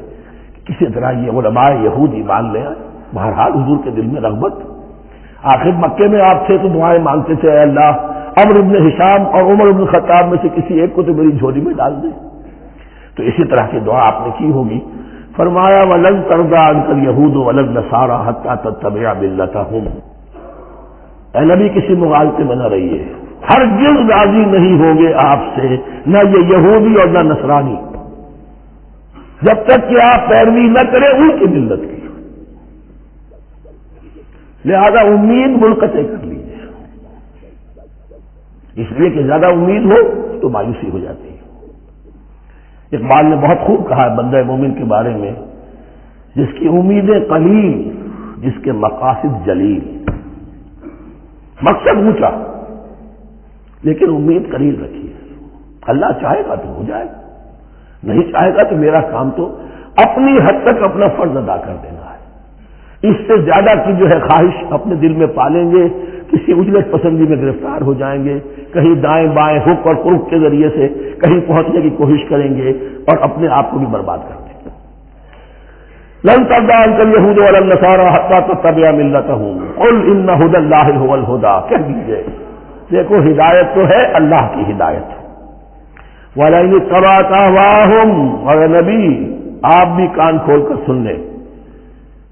کہ کسی طرح یہ علماء یہود ایمان لے آئے. بہرحال حضور کے دل میں رغبت. آخر مکے میں آپ تھے تو دعائیں مانگتے تھے, اے اللہ عمرو ابن ہشام اور عمر ابن خطاب میں سے کسی ایک کو تو میری جھولی میں ڈال دے. تو اسی طرح کی دعا آپ نے کی ہوگی. فرمایا وَلَن تَرْضَىٰ عَنكَ الْيَهُودُ وَلَا النَّصَارَىٰ حَتَّىٰ تَتَّبِعَ مِلَّتَهُمْ. اے نبی کسی مغالطے میں نہ رہیے, ہرگز راضی نہیں ہوگے آپ سے نہ یہ یہودی اور نہ نصرانی جب تک کہ آپ پیروی نہ کریں ان کی ملت کی. لہذا امید منقطع کر لیجیے, اس لیے کہ زیادہ امید ہو تو مایوسی ہو جاتی ہے. اقبال نے بہت خوب کہا ہے بندہ مومن کے بارے میں, جس کی امیدیں قلیل جس کے مقاصد جلیل. مقصد اونچا لیکن امید قلیل رکھیے. اللہ چاہے گا تو ہو جائے گا, نہیں چاہے گا تو میرا کام تو اپنی حد تک اپنا فرض ادا کر دینا ہے. اس سے زیادہ کی جو ہے خواہش اپنے دل میں پالیں گے, کسی اجلت پسندی میں گرفتار ہو جائیں گے, کہیں دائیں بائیں ہک اور پرک کے ذریعے سے کہیں پہنچنے کی کوشش کریں گے اور اپنے آپ کو بھی برباد کر دیں گے. لن ترضى عنك اليهود ولا النصارى حتى تتبع ملتهم قل ان هدى الله هو الهدى. کہہ دیجئے دیکھو ہدایت تو ہے اللہ کی ہدایت. ولئن اتبعت اهواءهم, اور نبی آپ بھی کان کھول کر سن لیں,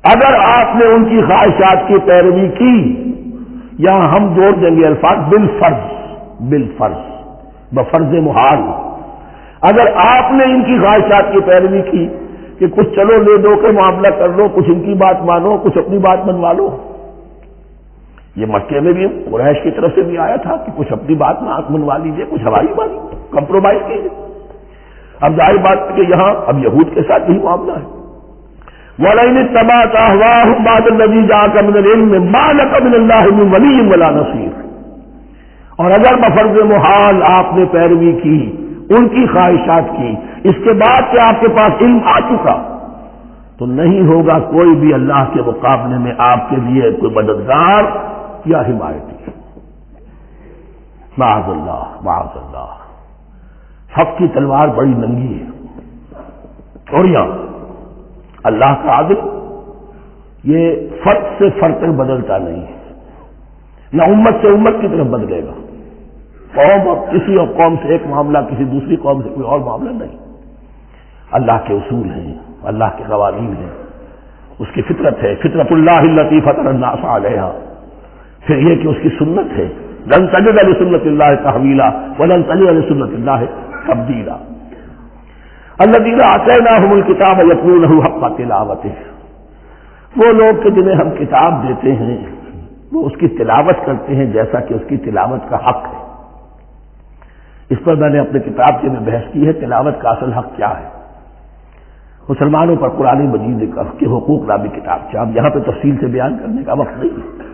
اگر آپ نے ان کی خواہشات کی پیروی کی, یہاں ہم جوڑ دیں گے الفاظ بالفرض بفرض محال. اگر آپ نے ان کی خواہشات کی پیروی کی کہ کچھ چلو لے دو کے معاملہ کر لو, کچھ ان کی بات مانو, کچھ اپنی بات منوا لو. یہ مکے میں بھی قریش کی طرف سے بھی آیا تھا کہ کچھ اپنی بات منوا لیجیے, کچھ ہماری بات کمپرومائز کیجیے. اب ظاہر بات ہے کہ یہاں اب یہود کے ساتھ یہی معاملہ ہے. وَلَئِنِ اتَّبَعْتَ أَهْوَاءَهُمْ بَعْدَ الَّذِي جَاءَكَ مِنَ الْعِلْمِ مَا لَكَ مِنَ اللَّهِ مِنْ وَلِيٍّ وَلَا نَصِيرٍ. اور اگر بفرض محال آپ نے پیروی کی ان کی خواہشات کی, اس کے بعد کہ آپ کے پاس علم آ چکا, تو نہیں ہوگا کوئی بھی اللہ کے مقابلے میں آپ کے لیے کوئی مددگار یا حمایتی. معاذ اللہ معاذ اللہ. حق کی تلوار بڑی ننگی ہے. اور یہاں اللہ کا عدل یہ فرد سے فرد تک بدلتا نہیں ہے, نہ امت سے امت کی طرف بدلے گا. قوم اور کسی اور قوم سے ایک معاملہ, کسی دوسری قوم سے کوئی اور معاملہ نہیں. اللہ کے اصول ہیں, اللہ کے قوانین ہیں, اس کی فطرت ہے. فطرت اللہ التی فطر الناس علیہا. پھر یہ کہ اس کی سنت ہے. لن تجد لسنت اللہ تحویلا ولن تجد لسنت اللہ تبدیلا. الذین آتیناہم الکتاب یتلونہ حق تلاوتہ. وہ لوگ کہ جنہیں ہم کتاب دیتے ہیں وہ اس کی تلاوت کرتے ہیں جیسا کہ اس کی تلاوت کا حق ہے. اس پر میں نے اپنے کتاب میں بحث کی ہے, تلاوت کا اصل حق کیا ہے. مسلمانوں پر قرآن مجید کے حقوق نامی کتاب سے اب یہاں پہ تفصیل سے بیان کرنے کا وقت نہیں ہے,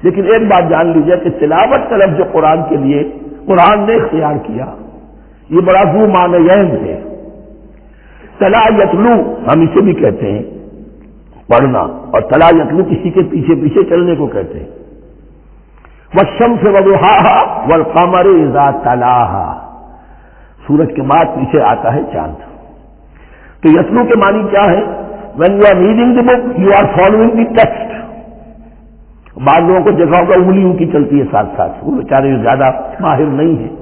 لیکن ایک بات جان لیجیے کہ تلاوت کا لفظ جو قرآن کے لیے قرآن نے اختیار کیا یہ بڑا ذو معنیین ہے. تلا یتلو ہم اسے بھی کہتے ہیں پڑھنا, اور تلا یتلو کسی کے پیچھے پیچھے چلنے کو کہتے ہیں. والشمس وضحاها والقمر اذا تلاها. سورج کے بعد پیچھے آتا ہے چاند. تو یتلو کے معنی کیا ہے؟ when you are reading the book you are following the text. بعض لوگوں کو دیکھا ہوگا انگلیوں کی چلتی ہے ساتھ ساتھ, وہ بیچارے زیادہ ماہر نہیں ہیں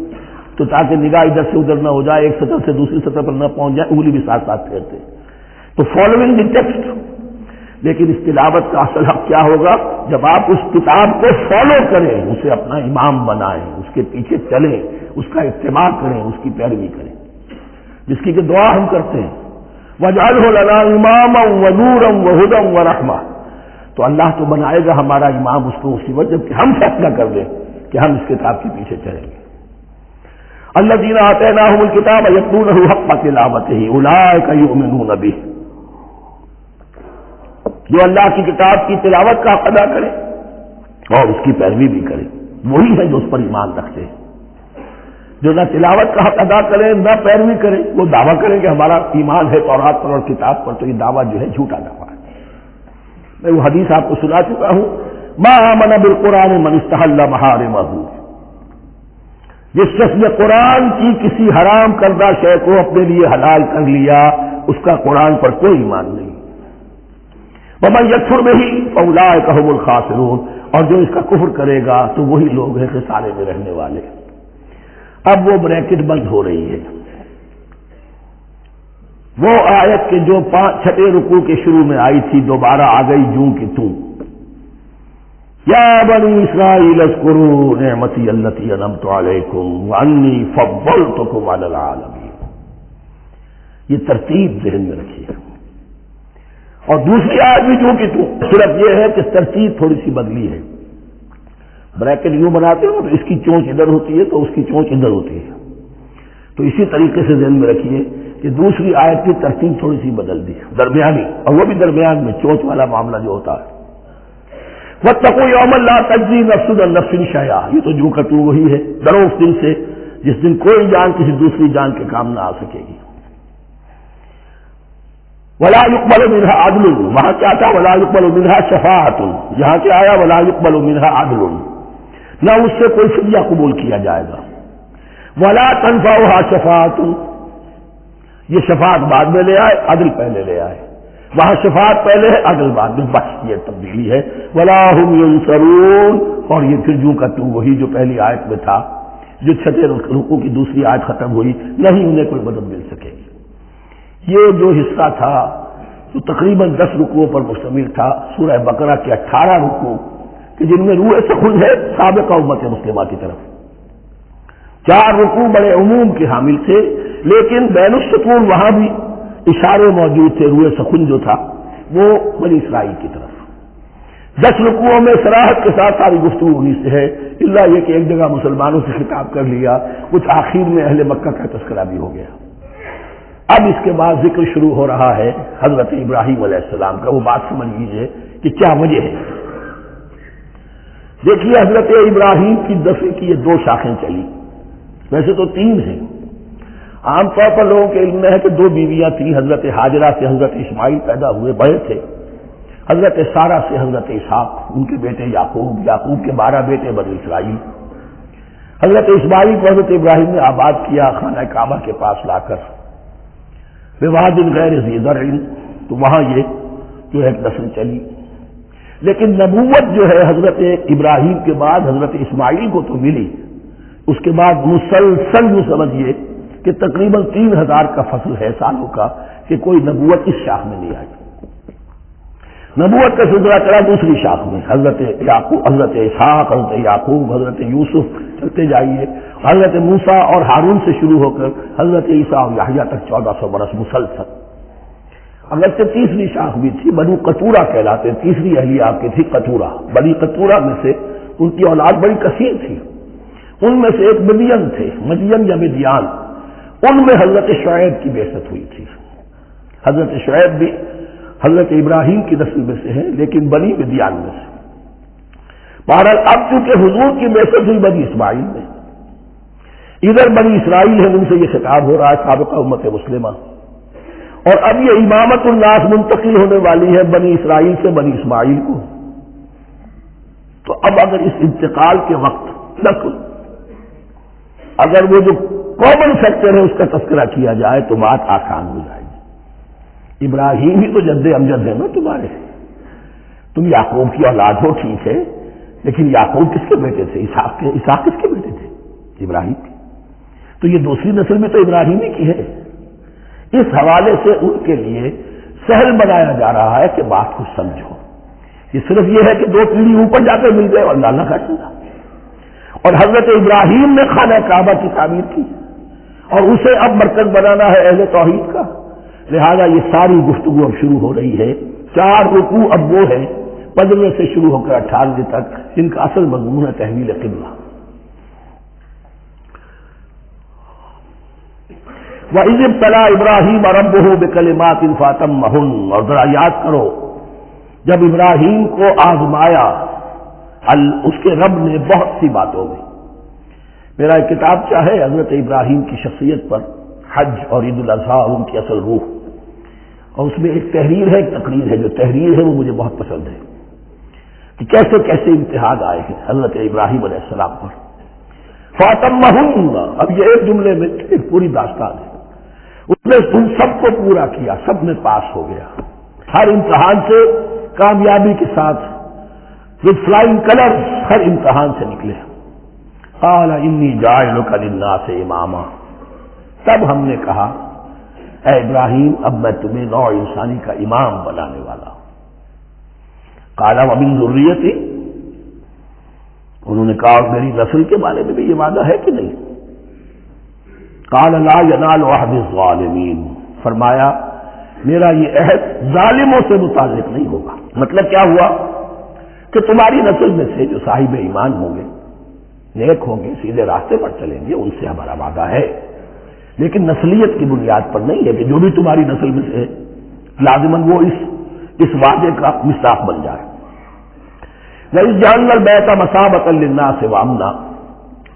تو تاکہ نگاہ ادھر سے ادھر نہ ہو جائے, ایک سطح سے دوسری سطح پر نہ پہنچ جائے, انگلی بھی ساتھ ساتھ پھیرتے ہیں. تو فالوئنگ دی ٹیکسٹ. لیکن اس تلاوت کا اصل حق کیا ہوگا؟ جب آپ اس کتاب کو فالو کریں, اسے اپنا امام بنائیں, اس کے پیچھے چلیں, اس کا اتباع کریں, اس کی پیروی کریں, جس کی کہ دعا ہم کرتے ہیں وَاجْعَلْهُ لَنَا إِمَامًا وَنُورًا وَهُدًى وَرَحْمَةً. تو اللہ تو بنائے گا ہمارا امام اس کو اسی وقت جب کہ ہم فیصلہ کر دیں کہ ہم اس کتاب کے پیچھے چلیں گے. الذین آتیناہم الکتاب یتلونہ حق تلاوتہ اولئک یؤمنون بہ. جو اللہ کی کتاب کی تلاوت کا حق ادا کرے اور اس کی پیروی بھی کریں. وہی ہے جو اس پر ایمان رکھتے ہیں. جو نہ تلاوت کا حق ادا کریں نہ پیروی کریں، وہ دعویٰ کریں کہ ہمارا ایمان ہے تورات پر اور کتاب پر، تو یہ دعویٰ جو ہے جھوٹا دعویٰ ہے. میں وہ حدیث آپ کو سنا چکا ہوں، ما آمن بالقرآن من استحل محارمہ، جس شخص نے قرآن کی کسی حرام کردہ شے کو اپنے لیے حلال کر لیا، اس کا قرآن پر کوئی ایمان نہیں. ومن یکفر بہ فاولئک ھم الخاسرون، اور جو اس کا کفر کرے گا تو وہی لوگ ہیں خسارے میں رہنے والے. اب وہ بریکٹ بند ہو رہی ہے. وہ آیت کے جو 6 رکوع کے شروع میں آئی تھی دوبارہ آ گئی جوں کی توں. یا بنی اسرائیل اذکروا نعمتی التی انعمت علیکم وانی فضلتکم علی العالمین. یہ ترتیب ذہن میں رکھیے. اور دوسری آیت بھی جو کہ تو صرف یہ ہے کہ ترتیب تھوڑی سی بدلی ہے. بریکٹ یوں بناتے ہو تو اس کی چونچ ادھر ہوتی ہے تو اس کی چونچ ادھر ہوتی ہے. تو اسی طریقے سے ذہن میں رکھیے کہ دوسری آیت کی ترتیب تھوڑی سی بدل دی درمیانی، اور وہ بھی درمیان میں چونچ والا معاملہ جو ہوتا ہے. واتقوا یوما لا تجزی نفس عن نفس شیئا، یہ تو جو کہ تو وہی ہے، ڈرو اس دن سے جس دن کوئی جان کسی دوسری جان کے کام نہ آ سکے گی. ولا يقبل منها عدل، وہاں کیا تھا ولا يقبل منها شفاعت، یہاں کیا آیا ولا يقبل منها عدل، نہ اس سے کوئی فدیہ قبول کیا جائے گا. ولا تنفعها شفاعت، یہ شفاعت بعد میں لے آئے، عدل پہلے لے آئے. وہاں شفاعت پہلے ہے، عدل بعد میں، بس یہ تبدیلی ہے. ولا هم ينصرون، اور یہ پھر جو کا تو وہی جو پہلی آیت میں تھا، جو 6 رکوع کی دوسری آیت ختم ہوئی، نہیں انہیں کوئی مدد مل سکے گی. یہ جو حصہ تھا جو تقریباً 10 رکوعوں پر مشتمل تھا، سورہ بقرہ کے 18 رکوع کہ جن میں روح سخن ہے سابقہ امت مسلمہ کی طرف. 4 رکوع بڑے عموم کے حامل تھے، لیکن بین السطور وہاں بھی اشارے موجود تھے. روح سخن جو تھا وہ بنی اسرائیل کی طرف. 10 رکوعوں میں صراحت کے ساتھ ساری گفتگو انہی سے ہے، الا یہ کہ ایک جگہ مسلمانوں سے خطاب کر لیا، کچھ آخر میں اہل مکہ کا تذکرہ بھی ہو گیا. اب اس کے بعد ذکر شروع ہو رہا ہے حضرت ابراہیم علیہ السلام کا. وہ بات سمجھ لیجیے کہ کیا وجہ ہے. دیکھیے حضرت ابراہیم کی دفعے کی یہ 2 شاخیں چلی، ویسے تو 3 ہیں. عام طور پر لوگوں کے علم میں ہے کہ 2 بیویاں تھیں. حضرت ہاجرہ سے حضرت اسماعیل پیدا ہوئے، بڑے تھے. حضرت سارہ سے حضرت اسحاق، ان کے بیٹے یعقوب، یعقوب کے 12 بیٹے بنی اسرائیل. حضرت اسماعیل کو حضرت ابراہیم نے آباد کیا خانہ کعبہ کے پاس لا کر، بواد غیر ذی زرع، تو وہاں یہ جو ہے نسل چلی. لیکن نبوت جو ہے حضرت ابراہیم کے بعد حضرت اسماعیل کو تو ملی، اس کے بعد مسلسل یوں سمجھیے کہ تقریباً 3000 کا فصل ہے سالوں کا کہ کوئی نبوت اس شاخ میں نہیں آئی. نبوت کا سلسلہ چلا دوسری شاخ میں، حضرت یعقوب، حضرت اسحاق، حضرت یعقوب، حضرت یوسف، چلتے جائیے. حضرت موسیٰ اور ہارون سے شروع ہو کر حضرت عیسیٰ اور یحییٰ تک 1400 برس مسلسل. اگرچہ تیسری شاخ بھی تھی، بنو قطورہ کہلاتے، تیسری اہلیہ آپ کی تھی قطورہ. بنی قطورہ میں سے ان کی اولاد بڑی کثیر تھی. ان میں سے ایک مدین تھے، مدین یا مدیان، ان میں حضرت شعیب کی بعثت ہوئی تھی. حضرت شعیب بھی حضرت ابراہیم کی نسل میں سے ہے، لیکن بنی مدیان میں سے. بہرحال اب چونکہ حضور کی بعثت ہوئی بنی اسماعیل میں، ادھر بنی اسرائیل ہے، ان سے یہ خطاب ہو رہا ہے سابقہ امت مسلمہ. اور اب یہ امامت الناس منتقل ہونے والی ہے بنی اسرائیل سے بنی اسماعیل کو. تو اب اگر اس انتقال کے وقت نقل، اگر وہ جو کامن فیکٹر ہے اس کا تذکرہ کیا جائے تو بات آسان ہو جائے گی. ابراہیم ہی تو جد امجد ہے نا تمہارے، تم یعقوب کی اولاد ہو ٹھیک ہے، لیکن یعقوب کس کے بیٹے تھے؟ اسحاق کس کے بیٹے تھے؟ ابراہیم کے. تو یہ دوسری نسل میں تو ابراہیم ہی کی ہے. اس حوالے سے ان کے لیے سہل بنایا جا رہا ہے کہ بات کو سمجھو. یہ صرف یہ ہے کہ 2 پیڑھی اوپر جا کر مل گئے اور اللہ کا چلا. اور حضرت ابراہیم نے خانہ کعبہ کی تعمیر کی اور اسے اب مرکز بنانا ہے اہل توحید کا. لہذا یہ ساری گفتگو اب شروع ہو رہی ہے. 4 رکوع اب وہ ہے 15 سے شروع ہو کر 18 تک، جن کا اصل مضمون ہے تحویل قبلہ. وَإِذِ ابْتَلَىٰ إِبْرَاهِيمَ رَبُّهُ بِكَلِمَاتٍ فَأَتَمَّهُنَّ، اور ذرا یاد کرو جب ابراہیم کو آزمایا اس کے رب نے بہت سی باتوں میں، میرا ایک کتاب ہے حضرت ابراہیم کی شخصیت پر، حج اور عید الاضحیٰ اور ان کی اصل روح، اور اس میں ایک تحریر ہے، ایک تقریر ہے، جو تحریر ہے وہ مجھے بہت پسند ہے کہ کیسے کیسے امتحان آئے ہیں حضرت ابراہیم علیہ السلام پر۔ فَأَتَمَّهُنَّ، اب یہ ایک جملے میں ایک پوری داستان ہے، اس نے ان سب کو پورا کیا، سب میں پاس ہو گیا، ہر امتحان سے کامیابی کے ساتھ with flying colors ہر امتحان سے نکلے۔ قال انی جاعلک للناس اماما، تب ہم نے کہا اے ابراہیم اب میں تمہیں نوع انسانی کا امام بنانے والا ہوں۔ قال ومن ذریتی، انہوں نے کہا اور میری نسل کے بارے میں بھی یہ وعدہ ہے کہ نہیں؟ قال لا ینال عہد الظالمین، فرمایا میرا یہ عہد ظالموں سے متعلق نہیں ہوگا۔ مطلب کیا ہوا کہ تمہاری نسل میں سے جو صاحب ایمان ہوں گے، نیک ہوں گے، سیدھے راستے پر چلیں گے، ان سے ہمارا وعدہ ہے، لیکن نسلیت کی بنیاد پر نہیں ہے کہ جو بھی تمہاری نسل میں سے لازماً وہ اس وعدے کا مصداق بن جائے۔ وَإِذْ جَعَلْنَا الْبَيْتَ مَثَابَةً لِلنَّاسِ وَأَمْنًا،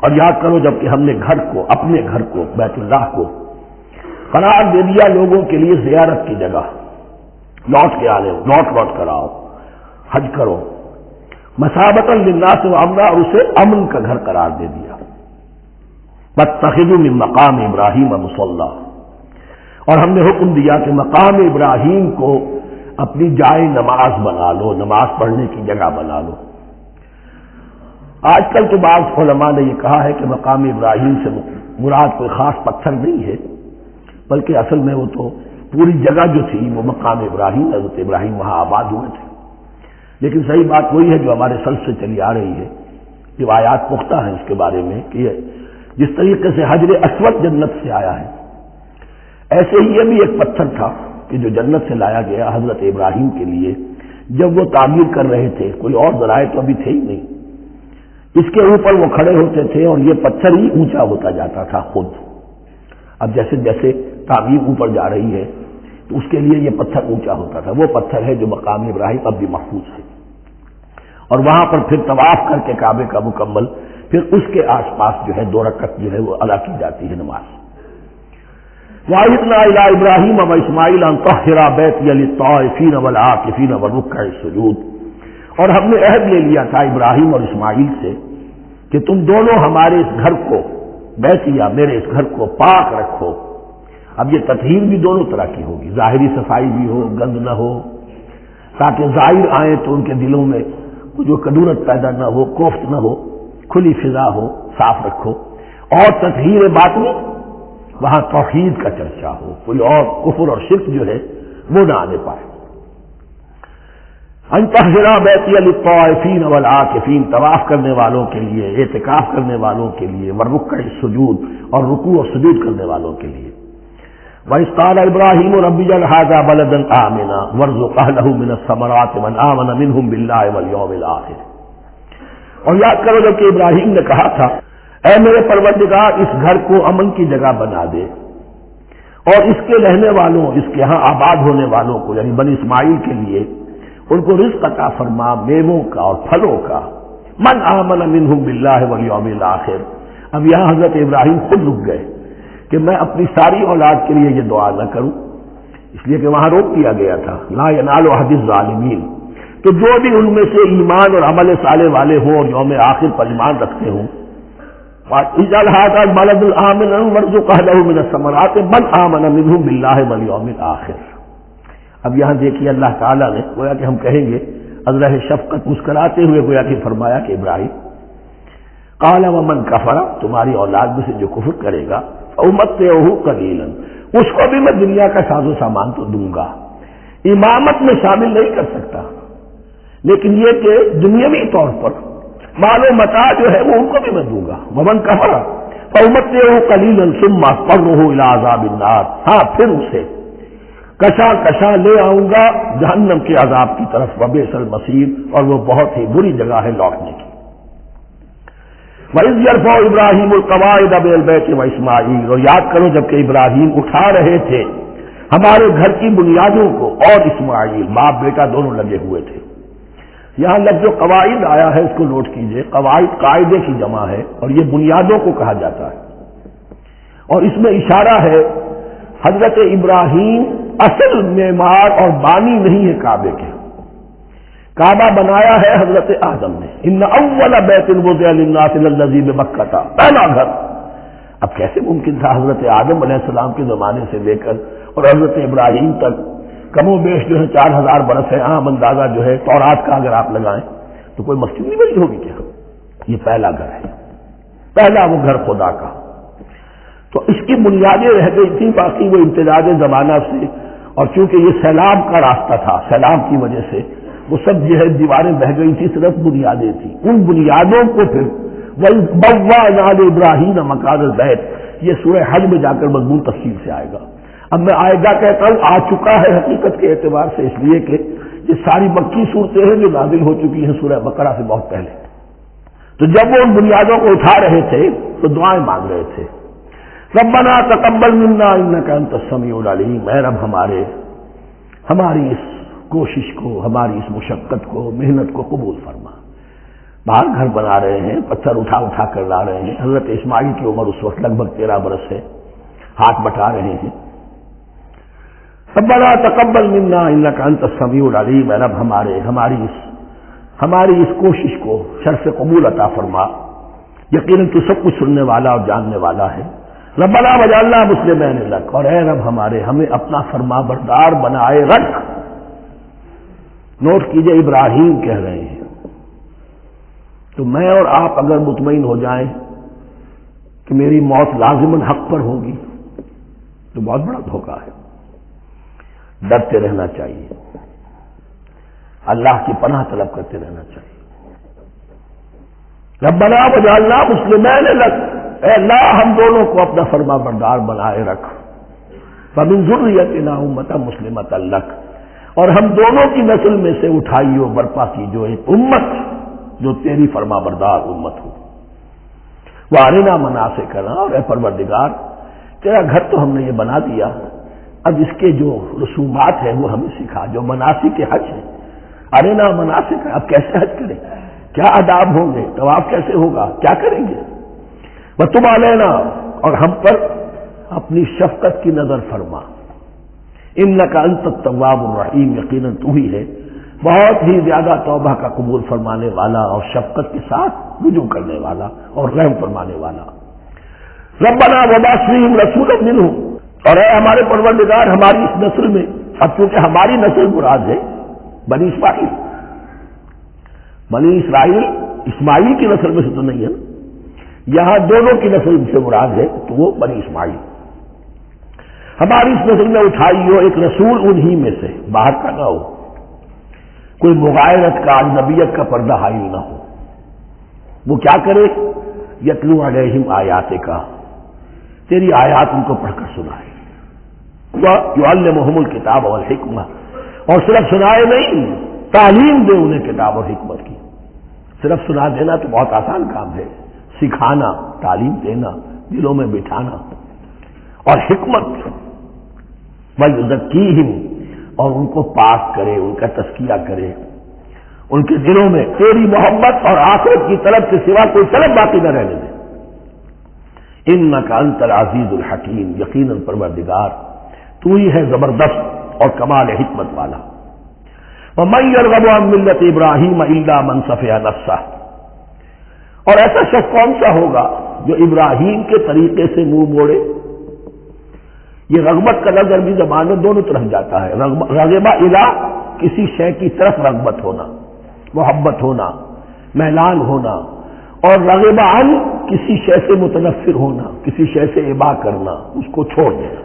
اور یاد کرو جب کہ ہم نے گھر کو، اپنے گھر کو، بیت اللہ کو قرار دے دیا لوگوں کے لیے زیارت کی جگہ، لوٹ کے آنے، لوٹ کر آؤ، حج کرو، مثابۃ للناس وامنا، اور اسے امن کا گھر قرار دے دیا۔ واتخذوا من مقام ابراہیم مصلی، اور ہم نے حکم دیا کہ مقام ابراہیم کو اپنی جائے نماز بنا لو، نماز پڑھنے کی جگہ بنا لو۔ آج کل تو بعض علماء نے یہ کہا ہے کہ مقام ابراہیم سے مراد کوئی خاص پتھر نہیں ہے، بلکہ اصل میں وہ تو پوری جگہ جو تھی وہ مقام ابراہیم، حضرت ابراہیم وہاں آباد ہوئے تھے۔ لیکن صحیح بات وہی ہے جو ہمارے سلف سے چلی آ رہی ہے، روایات پختہ ہیں اس کے بارے میں کہ جس طریقے سے حجر اسود جنت سے آیا ہے، ایسے ہی یہ بھی ایک پتھر تھا کہ جو جنت سے لایا گیا حضرت ابراہیم کے لیے جب وہ تعمیر کر رہے تھے، کوئی اور ذرائع تو ابھی تھے ہی نہیں، اس کے اوپر وہ کھڑے ہوتے تھے اور یہ پتھر ہی اونچا ہوتا جاتا تھا خود۔ اب جیسے جیسے تعمیر اوپر جا رہی ہے تو اس کے لیے یہ پتھر اونچا ہوتا تھا، وہ پتھر ہے جو مقام ابراہیم اب بھی محفوظ ہے، اور وہاں پر پھر طواف کر کے کعبے کا مکمل، پھر اس کے آس پاس جو ہے 2 رکعت جو ہے وہ ادا کی جاتی ہے نماز۔ وَعَهِدْنَا إِلَىٰ إِبْرَاهِيمَ وَإِسْمَاعِيلَ أَن طَهِّرَا بَيْتِيَ لِلطَّائِفِينَ وَالْعَاكِفِينَ وَالرُّكَّعِ السُّجُودِ، اور ہم نے عہد لے لیا تھا ابراہیم اور اسماعیل سے کہ تم دونوں ہمارے اس گھر کو، بیتیا میرے اس گھر کو پاک رکھو۔ اب یہ تطہیر بھی دونوں طرح کی ہوگی، ظاہری صفائی بھی ہو، گند نہ ہو، تاکہ ظاہر آئیں تو ان کے دلوں میں جو کدورت پیدا نہ ہو، کوفت نہ ہو، کھلی فضا ہو، صاف رکھو۔ اور تطہیر باطنی، وہاں توحید کا چرچا ہو، کوئی اور کفر اور شرک جو ہے وہ نہ آنے پائے۔ ان طہرا بیتی للطائفین والعاکفین، طواف کرنے والوں کے لیے، اعتکاف کرنے والوں کے لیے، والرکع السجود، اور رکوع اور سجود کرنے والوں کے لیے۔ وَإِذْ قَالَ إِبْرَاهِيمُ رَبِّ اجْعَلْ هَٰذَا بَلَدًا آمِنًا وَارْزُقْ أَهْلَهُ مِنَ الثَّمَرَاتِ مَنْ آمَنَ مِنْهُمْ بِاللَّهِ وَالْيَوْمِ الْآخِرِ، اور یاد کرو جب کہ ابراہیم نے کہا تھا اے میرے پروردگار اس گھر کو امن کی جگہ بنا دے، اور اس کے رہنے والوں، اس کے ہاں آباد ہونے والوں کو یعنی بنی اسماعیل کے لیے ان کو رزق عطا فرما، میووں کا اور پھلوں کا۔ من آمن منہم باللہ والیوم الآخر، اب یہاں حضرت ابراہیم خود رک گئے کہ میں اپنی ساری اولاد کے لیے یہ دعا نہ کروں، اس لیے کہ وہاں روک دیا گیا تھا لا ینال عہد الظالمین، تو جو بھی ان میں سے ایمان اور عمل صالح والے ہوں اور یوم آخر پر ایمان رکھتے ہوں، اجعل هذا البلد آمنا وارزق اهله من الثمرات من آمن منهم باللہ والیوم الآخر۔ اب یہاں دیکھیے اللہ تعالیٰ نے گویا کہ ہم کہیں گے ازرہ شفقت مسکراتے ہوئے گویا کہ فرمایا کہ ابراہیم قال ومن کفر، تمہاری اولاد میں سے جو کفر کرے گا فأمتعه قلیلا، اس کو بھی میں دنیا کا ساز و سامان تو دوں گا، امامت میں شامل نہیں کر سکتا، لیکن یہ کہ دنیاوی طور پر مال و متاع جو ہے وہ ان کو بھی میں دوں گا۔ ومن کفر فأمتعه قلیلا ثم اضطره الى عذاب النار، ہاں پھر اسے کشا لے آؤں گا جہنم کے عذاب کی طرف، وبئس المصیر، اور وہ بہت ہی بری جگہ ہے لوٹنے کی۔ وَإِذْ يَرْفَعُ إِبْرَاهِيمُ الْقَوَاعِدَ مِنَ الْبَيْتِ وَإِسْمَاعِيلُ، اور یاد کرو جب کہ ابراہیم اٹھا رہے تھے ہمارے گھر کی بنیادوں کو، اور اسماعیل باپ بیٹا دونوں لگے ہوئے تھے۔ یہاں لفظ جو قواعد آیا ہے اس کو نوٹ کیجئے. قواعد قاعدے کی جمع ہے اور یہ بنیادوں کو کہا جاتا ہے. اور اس میں اشارہ ہے حضرت ابراہیم اصل معمار اور بانی نہیں ہے کعبے کے. کعبہ بنایا ہے حضرت آدم نے. ان اول بیت وضع للناس الذی بمکہ، پہلا گھر. اب کیسے ممکن تھا حضرت آدم علیہ السلام کے زمانے سے لے کر اور حضرت ابراہیم تک کم و بیش جو ہے 4000 برس ہے. عام اندازہ جو ہے تورات کا اگر آپ لگائیں تو کوئی مسجد نہیں بنی ہوگی کیا؟ یہ پہلا گھر ہے، پہلا وہ گھر خدا کا. تو اس کی بنیادیں رہ گئی تھی، باقی وہ امتداد زمانہ سے. اور چونکہ یہ سیلاب کا راستہ تھا، سیلاب کی وجہ سے وہ سب جو ہے دیواریں بہہ گئی تھی، صرف بنیادیں تھیں. ان بنیادوں کو پھر وَبَوَّأْنَا لِإِبْرَاهِيمَ مَكَانَ الْبَيْتِ، یہ سورہ حج میں جا کر مضمون تفصیل سے آئے گا. اب میں آئے گا کہتا ہوں، آ چکا ہے حقیقت کے اعتبار سے، اس لیے کہ یہ ساری مکی صورتیں ہیں جو نازل ہو چکی ہیں سورہ بقرہ سے بہت پہلے. تو جب وہ ان بنیادوں کو اٹھا رہے تھے تو دعائیں مانگ رہے تھے. ربنا تقبل منا انک انت السمیع العلیم، اے رب ہماری اس کوشش کو، ہماری اس مشقت کو، محنت کو قبول فرما. باہر گھر بنا رہے ہیں، پتھر اٹھا اٹھا کر لا رہے ہیں. حضرت اسماعیل کی عمر اس وقت لگ بھگ 13 برس ہے، ہاتھ بٹا رہے ہیں. ربنا تقبل منا انک انت السمیع العلیم، اے رب ہماری اس کوشش کو شرف قبول عطا فرما. یقیناً تو سب کچھ سننے والا اور جاننے والا ہے. ربنا وجعلنا مسلمین لک، اور اے رب ہمیں اپنا فرما بردار بنائے رکھ. نوٹ کیجئے ابراہیم کہہ رہے ہیں. تو میں اور آپ اگر مطمئن ہو جائیں کہ میری موت لازماً حق پر ہوگی تو بہت بڑا دھوکہ ہے. ڈرتے رہنا چاہیے، اللہ کی پناہ طلب کرتے رہنا چاہیے. ربنا وجعلنا مسلمین لک، اے اللہ ہم دونوں کو اپنا فرما بردار بنائے رکھ. فمن ذریتنا امۃ مسلمۃ لک، اور ہم دونوں کی نسل میں سے اٹھائیو برپا کی جو ایک امت جو تیری فرما بردار امت ہو. وارنا مناسکنا، اور اے پروردگار تیرا گھر تو ہم نے یہ بنا دیا، اب اس کے جو رسومات ہیں وہ ہمیں سکھا، جو مناسک حج ہے. ارنا مناسک، اب کیسے حج کریں، کیا آداب ہوں گے، طواف کیسے ہوگا، کیا کریں گے. وتب علینا، اور ہم پر اپنی شفقت کی نظر فرما. انک انت التواب الرحیم، یقیناً تو ہی ہے بہت ہی زیادہ توبہ کا قبول فرمانے والا اور شفقت کے ساتھ رجوع کرنے والا اور رحم فرمانے والا. ربنا وبعث فیہم رسولا منہم، اور اے ہمارے پروردگار ہماری اس نسل میں، اب چونکہ ہماری نسل مراد ہے بنی اسرائیل اسماعیل کی نسل میں سے تو نہیں ہے، یہاں دونوں کی نسل سے مراد ہے تو وہ بنی اسماعیل. ہماری اس نسل میں اٹھائی ہو ایک رسول انہی میں سے، باہر کا نہ ہو، کوئی مغایرت کا اجنبیت کا پردہ حائل نہ ہو. وہ کیا کرے، یتلو علیہم آیاتک، تیری آیات ان کو پڑھ کر سنائے. وَيُعَلِّمُهُمُ الْكِتَابَ وَالْحِکْمَةَ، اور صرف سنائے نہیں، تعلیم دے انہیں کتاب اور حکمت کی. صرف سنا دینا تو بہت آسان کام ہے، سکھانا، تعلیم دینا، دلوں میں بٹھانا. اور حکمت، وَيُزَكِّيهِمْ، اور ان کو پاک کرے، ان کا تزکیہ کرے، ان کے دلوں میں تیری محبت اور آخرت کی طلب کے سوا کوئی طلب باقی نہ رہنے دے. انک انت العزیز الحکیم، یقیناً پروردگار تو ہی ہے زبردست اور کمال حکمت والا. وَمَن يَرْغَبُ عَن مِّلَّةِ إِبْرَاهِيمَ إِلَّا مَن سَفِهَ نَفْسَهُ، اور ایسا شخص کون سا ہوگا جو ابراہیم کے طریقے سے منہ موڑے. یہ رغبت کا لفظ عربی زبان میں دونوں طرف جاتا ہے. رغبہ الی، کسی شے کی طرف رغبت ہونا، محبت ہونا، میلان ہونا، اور رغبہ عن، کسی شے سے متنفر ہونا، کسی شے سے ابا کرنا، اس کو چھوڑ دینا.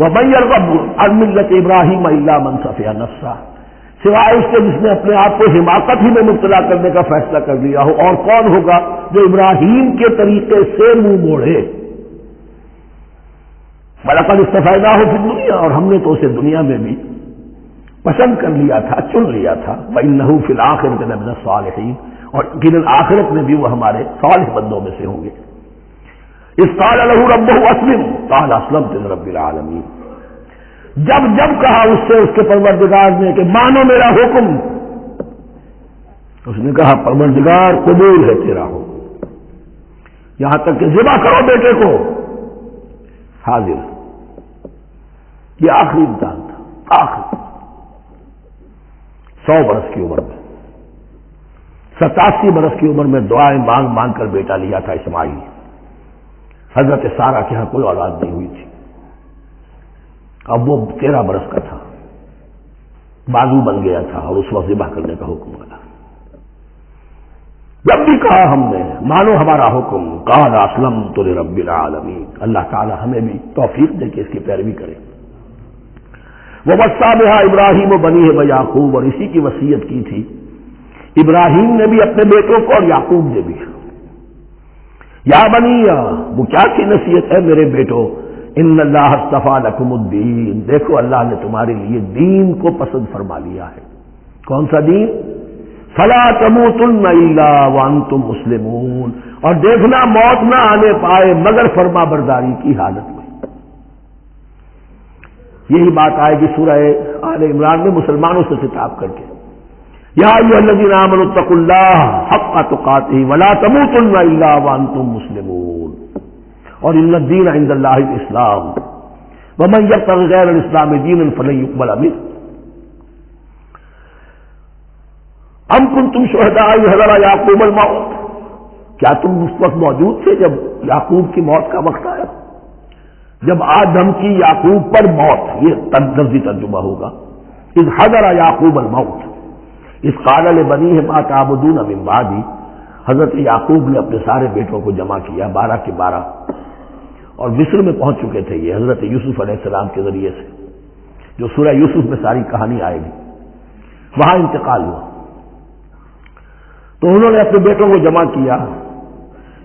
وَمَن يَرْغَبُ عَن مِّلَّةِ إِبْرَاهِيمَ إِلَّا مَن سَفِهَ نَفْسَهُ، سوائے اس کے جس نے اپنے آپ کو حماقت ہی میں مبتلا کرنے کا فیصلہ کر لیا ہو. اور کون ہوگا جو ابراہیم کے طریقے سے منہ موڑے. وَلَقَدِ اصْطَفَيْنَاهُ فِي الدُّنْيَا، اور ہم نے تو اسے دنیا میں بھی پسند کر لیا تھا، چن لیا تھا. وَإِنَّهُ فِي الْآخِرَةِ لَمِنَ الصَّالِحِينَ، اور یقیناً آخرت میں بھی وہ ہمارے صالح بندوں میں سے ہوں گے. اذ قال له ربه اسلم قال اسلمت لرب العالمین، جب کہا اس سے اس کے پروردگار نے کہ مانو میرا حکم، اس نے کہا پروردگار قبول ہے تیرا ہو، یہاں تک کہ ذبح کرو بیٹے کو، حاضر۔ یہ آخری امتحان تھا، آخری 100 برس کی عمر میں، 87 برس کی عمر میں دعائیں مانگ مانگ کر بیٹا لیا تھا اسماعیل۔ حضرت سارہ کے ہاں کوئی اولاد نہیں ہوئی تھی، اب وہ 13 برس کا تھا، بازو بن گیا تھا اور اس وقت ذبح کرنے کا حکم ملا۔ جب بھی کہا ہم نے مانو ہمارا حکم، قال اسلمت لرب العالمین، اللہ تعالی ہمیں بھی توفیق دے کہ اس کی پیروی کریں۔ ووصى بها ابراہیم وبنیہ ویعقوب، اور اسی کی وصیت کی تھی ابراہیم نے بھی اپنے بیٹوں کو اور یعقوب نے بھی۔ یا بنیہ، وہ کیا کی نصیحت ہے میرے بیٹو، ان اللہ اصطفیٰ لکم الدین، دیکھو اللہ نے تمہارے لیے دین کو پسند فرما لیا ہے۔ کون سا دین؟ فلا تموتن الا وانتم مسلمون، اور دیکھنا موت نہ آنے پائے مگر فرما برداری کی حالت میں۔ یہی بات آئے گی سورہ آل عمران میں مسلمانوں سے خطاب کر کے، یا ایھا الذین آمنوا اتقوا اللہ حق تقاتہ ولا تموتن الا وانتم مسلمون، اور ان الدین عند اللہ الاسلام ومن یبتغ غیر الاسلام دینا فلن یقبل منہ۔ ام کنتم شہداء اذ حضر یعقوب الموت، کیا تم اس وقت موجود تھے جب یعقوب کی موت کا وقت آیا؟ جب آدم کی یعقوب پر موت، یہ لفظی ترجمہ ہوگا، اذ حضر یعقوب الموت اذ قال لبنیہ ما تعبدون من بعدی، حضرت یعقوب نے اپنے سارے بیٹوں کو جمع کیا 12 کے 12، اور مصر میں پہنچ چکے تھے یہ حضرت یوسف علیہ السلام کے ذریعے سے، جو سورہ یوسف میں ساری کہانی آئے گی، وہاں انتقال ہوا۔ تو انہوں نے اپنے بیٹوں کو جمع کیا،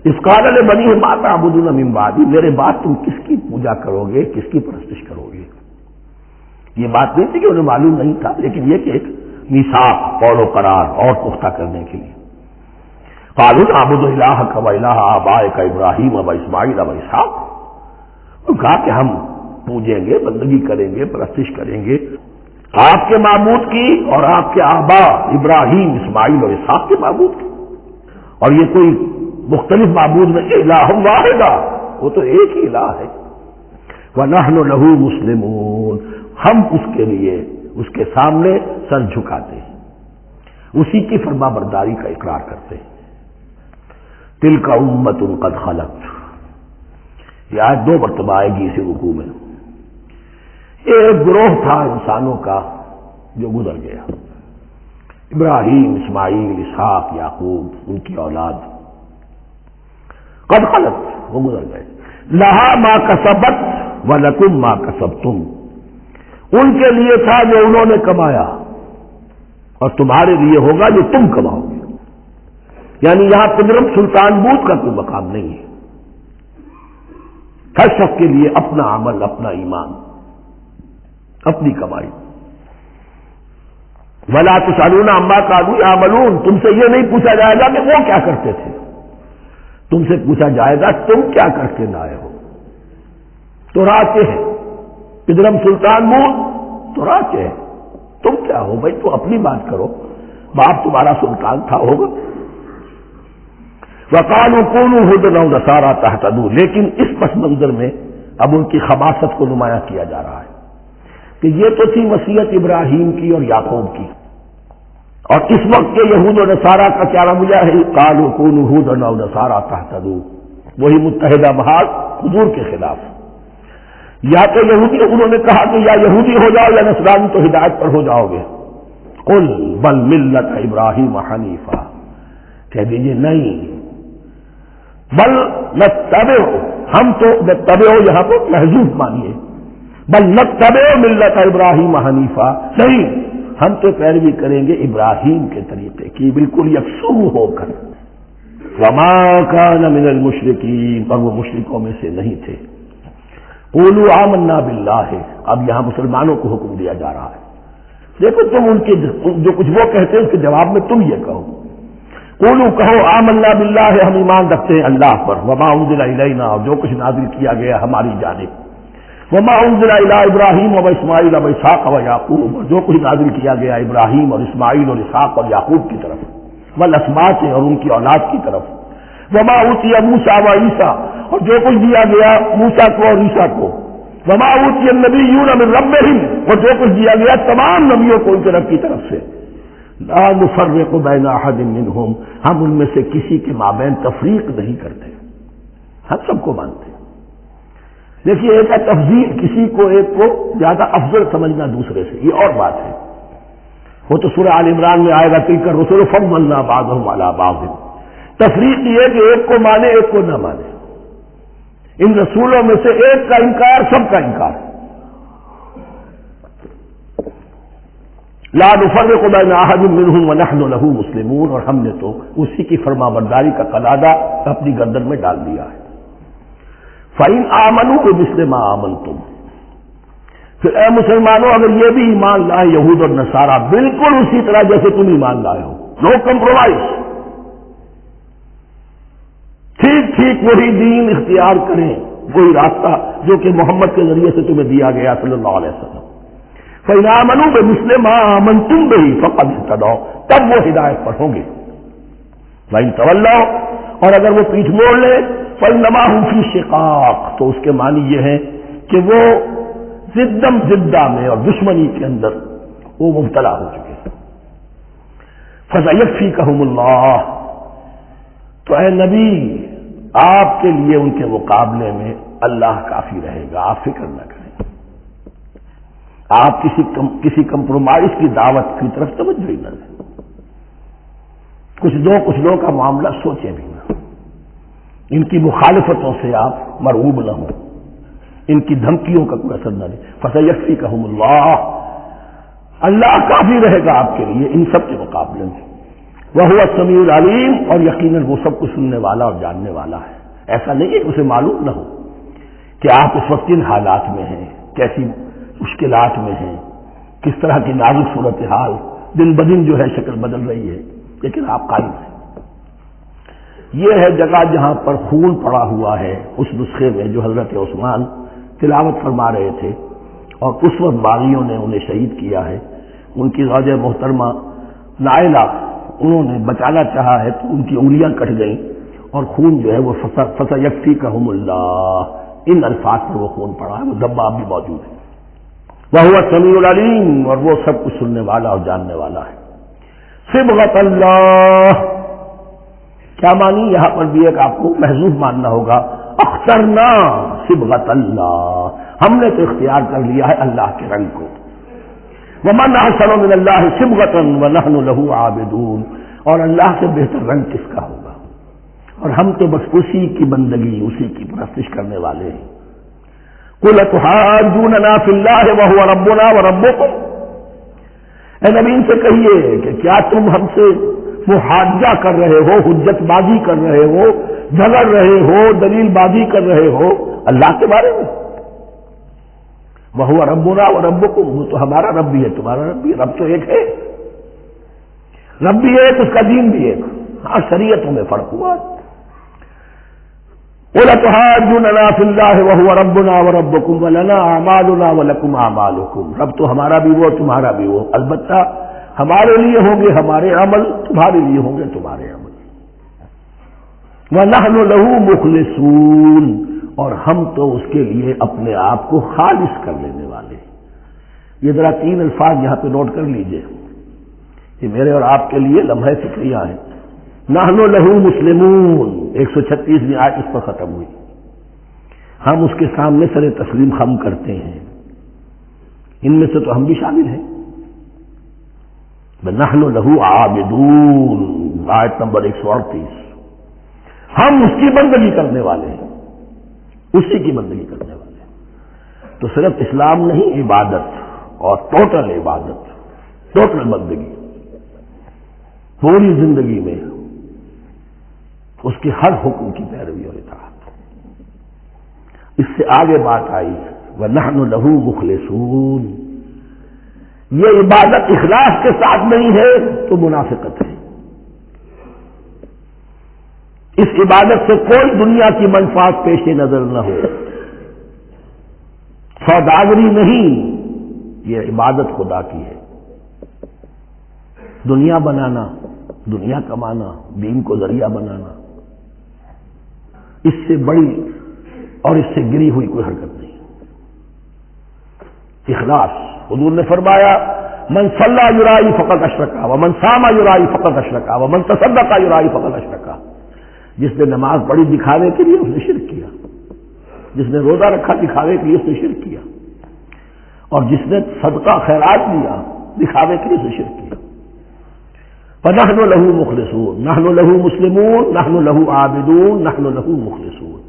اس قال لبنیہ ما تعبدون من بعدی، میرے بعد تم کس کی پوجا کرو گے، کس کی پرستش کرو گے؟ یہ بات نہیں تھی کہ انہیں معلوم نہیں تھا، لیکن یہ کہ ایک میثاق، قول و قرار اور پختہ کرنے کے لیے۔ قالوا نعبد الہک و الہ آبائک ابراہیم و اسماعیل و اسحاق، انہوں نے کہا کہ ہم پوجیں گے، بندگی کریں گے، پرستش کریں گے آپ کے معبود کی اور آپ کے آبا ابراہیم، اسماعیل اور اسحاق کے معبود کی، اور یہ کوئی مختلف معبود نہیں، الہ واحد، وہ تو ایک ہی الہ ہے۔ وَنَحْنُ لَهُ مُسْلِمُونَ، ہم اس کے لیے اس کے سامنے سر جھکاتے ہیں، اسی کی فرما برداری کا اقرار کرتے ہیں۔ تِلْكَ أُمَّةٌ قَدْ خَلَتْ، یہ آیت 2 مرتبہ آئے گی اسی رکوع میں۔ ایک گروہ تھا انسانوں کا جو گزر گیا، ابراہیم، اسماعیل، اسحاق، یعقوب، ان کی اولاد، قد خلت، وہ گزر گئے۔ لہا ما کسبت ولکم ما کسبتم، ان کے لیے تھا جو انہوں نے کمایا اور تمہارے لیے ہوگا جو تم کماؤ گے۔ یعنی یہاں قدرت سلطان بود کا کوئی مقام نہیں ہے، ہر شخص کے لیے اپنا عمل، اپنا ایمان، اپنی کمائی۔ ولا تسألون عما كانوا يعملون، تم سے یہ نہیں پوچھا جائے گا کہ وہ کیا کرتے تھے، تم سے پوچھا جائے گا تم کیا کر کے لائے ہو۔ تو راچے ہے پدرم سلطان بود، تو راچے ہے، تم کیا ہو بھائی، تو اپنی بات کرو، باپ تمہارا سلطان تھا ہوگا۔ وقالوا كونوا هودا أو نصارى تهتدوا، لیکن اس پس منظر میں اب ان کی خباثت کو نمایاں کیا جا رہا ہے کہ یہ تو تھی وصیت ابراہیم کی اور یعقوب کی، اور اس وقت کے یہود و نصارہ کا کیا رویہ ہے؟ قالوا كونوا هودا أو نصارى تهتدوا، وہی متحدہ محاذ حضور کے خلاف۔ یا تو یہودی، انہوں نے کہا کہ یا یہودی ہو جاؤ یا نصرانی تو ہدایت پر ہو جاؤ گے۔ قل بل ملت ابراہیم حنیفہ، کہہ دیجیے نہیں، بل نتبع، ہم تو نتبع یہاں پر محذوف مانیے، بل نتبع ملت ابراہیم حنیفہ، نہیں، ہم تو پیروی کریں گے ابراہیم کے طریقے کی، بالکل یکسو ہو کر۔ وما کان من المشرکین، اور وہ مشرکوں میں سے نہیں تھے۔ قولوا آمنا باللہ، اب یہاں مسلمانوں کو حکم دیا جا رہا ہے، دیکھو تم ان کے جو کچھ وہ کہتے ہیں اس کے جواب میں تم یہ کہو، قولوا کہو آمنا باللہ، ہم ایمان رکھتے ہیں اللہ پر، وما انزل الینا، اور جو کچھ نازل کیا گیا ہماری جانب، وما انزل الی ابراہیم و اسماعیل و اسحاق و یعقوب، جو کچھ نازل کیا گیا ابراہیم اور اسماعیل اور اسحاق اور یعقوب کی طرف، والاسباط اور ان کی اولاد کی طرف، وما اوتی موسیٰ و عیسیٰ اور جو کچھ دیا گیا موسیٰ کو اور عیسیٰ کو، وما اوتی النبیون من ربہم اور جو کچھ دیا گیا تمام نبیوں کو ان کے رب کی طرف سے، لا نفرق بین احد منہم ہم ان میں سے کسی کے مابین تفریق نہیں کرتے، ہم سب کو مانتے ہیں۔ دیکھیے ایک ہے تفضیل، کسی کو ایک کو زیادہ افضل سمجھنا دوسرے سے، یہ اور بات ہے، وہ تو سورہ آل عمران میں آئے گا تلک الرسل فضلنا بعضهم علی بعض۔ تفریق یہ ہے کہ ایک کو مانے ایک کو نہ مانے، ان رسولوں میں سے ایک کا انکار سب کا انکار، لا نفرق بین احد منہم ونحن له مسلمون، اور ہم نے تو اسی کی فرما برداری کا قلادہ اپنی گردن میں ڈال دیا ہے۔ فَإِنْ آمَنُوا بِمِثْلِ مَا آمَنْتُمْ، پھر اے مسلمانوں اگر یہ بھی ایمان لائے یہود اور نصارہ بالکل اسی طرح جیسے تم ایمان لائے ہو، نو کمپرومائز، ٹھیک ٹھیک وہی دین اختیار کریں، وہی راستہ جو کہ محمد کے ذریعے سے تمہیں دیا گیا صلی اللہ علیہ وسلم، فَإِنْ آمَنُوا بِمِثْلِ مَا آمَنْتُمْ بِهِ فَقَدِ اهْتَدَوْا، تب وہ ہدایت پر ہوں گے۔ وَإِنْ تَوَلَّوْا اور اگر وہ پیٹھ موڑ لے فَإِنَّمَا هُمْ فِي شِقَاقٍ تو اس کے معنی یہ ہے کہ وہ زدہ میں اور دشمنی کے اندر وہ مبتلا ہو چکے۔ فَسَيَكْفِيكَهُمُ اللَّهُ تو اے نبی آپ کے لیے ان کے مقابلے میں اللہ کافی رہے گا، آپ فکر نہ کریں، آپ کسی کمپرومائز کی دعوت کی طرف توجہ ہی نہ دیں، کچھ دو کا معاملہ سوچیں بھی نہ، ان کی مخالفتوں سے آپ مرعوب نہ ہوں، ان کی دھمکیوں کا کوئی اثر نہ لیں۔ فَسَيَكْفِيكَهُمُ اللَّهُ اللہ کافی رہے گا آپ کے لیے ان سب کے مقابلے میں، وَهُوَ السَّمِيعُ الْعَلِيمُ اور یقیناً وہ سب کچھ سننے والا اور جاننے والا ہے۔ ایسا نہیں ہے کہ اسے معلوم نہ ہو کہ آپ اس وقت کن حالات میں ہیں، کیسی مشکلات میں ہیں، کس طرح کی نازک صورتحال دن بدن جو ہے شکل بدل رہی ہے، لیکن آپ قائم ہیں۔ یہ ہے جگہ جہاں پر خون پڑا ہوا ہے، اس نسخے میں جو حضرت عثمان تلاوت فرما رہے تھے، اور اس وقت باغیوں نے انہیں شہید کیا ہے، ان کی زوجہ محترمہ نائلہ انہوں نے بچانا چاہا ہے تو ان کی انگلیاں کٹ گئیں اور خون جو ہے وہ فَسَيَكْفِيكَهُمُ اللَّهُ ان الفاظ پر وہ خون پڑا ہے، وہ دباب بھی موجود ہے۔ وَهُوَ السَّمِيعُ الْعَلِيمُ اور وہ سب کچھ سننے والا اور جاننے والا ہے۔ صبغۃ اللہ کیا مانی یہاں پر بھی ایک آپ کو محذوف ماننا ہوگا، اخترنا صبغۃ اللہ ہم نے تو اختیار کر لیا ہے اللہ کے رنگ کو، وَمَنْ أَحْسَنُ مِنَ اللَّهِ صِبْغَةً وَنَحْنُ لَهُ عَابِدُونَ اور اللہ سے بہتر رنگ کس کا ہوگا، اور ہم تو بس اسی کی بندگی اسی کی پرستش کرنے والے ہیں۔ قُلْ أَتُحَاجُّونَنَا فِي اللَّهِ وَهُوَ رَبُّنَا وَرَبُّكُمْ اے نبی ان سے کہیے کہ کیا تم ہم سے محاجہ کر رہے ہو، حجت بازی کر رہے ہو، جھگڑ رہے ہو، دلیل بازی کر رہے ہو اللہ کے بارے میں؟ وَهُوَ رَبُّنَا وَرَبُّكُمْ وہ تو ہمارا رب بھی ہے تمہارا رب بھی ہے، رب تو ایک ہے، رب بھی ایک اس کا دین بھی ایک، ہاں شریعتوں میں فرق ہوا۔ قُلْ أَتُحَاجُّونَنَا فِي اللَّهِ وَهُوَ رَبُّنَا وَرَبُّكُمْ وَلَنَا أَعْمَالُنَا وَلَكُمْ أَعْمَالُكُمْ رب تو ہمارا بھی وہ تمہارا بھی وہ، البتہ ہمارے لیے ہوں گے ہمارے عمل، تمہارے لیے ہوں گے تمہارے عمل۔ وَنَحْنُ لَهُ مُخْلِصُونَ اور ہم تو اس کے لیے اپنے آپ کو خالص کر لینے والے۔ یہ ذرا 3 الفاظ یہاں پہ نوٹ کر لیجئے، یہ میرے اور آپ کے لیے لمحہ فکریہ ہے۔ نحن لہو مسلمون 136ویں آیت اس پر ختم ہوئی، ہم اس کے سامنے سر تسلیم خم کرتے ہیں، ان میں سے تو ہم بھی شامل ہیں۔ نحن لہو عابدون آیت نمبر 138 ہم اس کی بندگی کرنے والے ہیں، اسی کی بندگی کرنے والے ہیں۔ تو صرف اسلام نہیں، عبادت اور ٹوٹل عبادت، ٹوٹل بندگی، پوری زندگی میں اس کے ہر حکم کی پیروی اور اطاعت۔ اس سے آگے بات آئی وَنَحْنُ لَهُ مُخْلِصُونَ، یہ عبادت اخلاص کے ساتھ نہیں ہے تو منافقت ہے۔ اس عبادت سے کوئی دنیا کی منفعت پیش نظر نہ ہو، سوداگری نہیں، یہ عبادت خدا کی ہے۔ دنیا بنانا، دنیا کمانا، دین کو ذریعہ بنانا، اس سے بڑی اور اس سے گری ہوئی کوئی حرکت نہیں۔ اخلاص، حضور نے فرمایا من صلی یرائی فقط اشرکا ومن صام یرائی فقط اشرکا ومن تصدق یرائی فقط اشرکا۔ جس نے نماز پڑھی دکھاوے کے لیے اس نے شرک کیا، جس نے روزہ رکھا دکھاوے کے لیے اس نے شرک کیا، اور جس نے صدقہ خیرات دیا دکھاوے کے لیے اس نے شرک کیا۔ فنحن له مخلصون، نحن له مسلمون، نحن له عابدون، نحن له مخلصون۔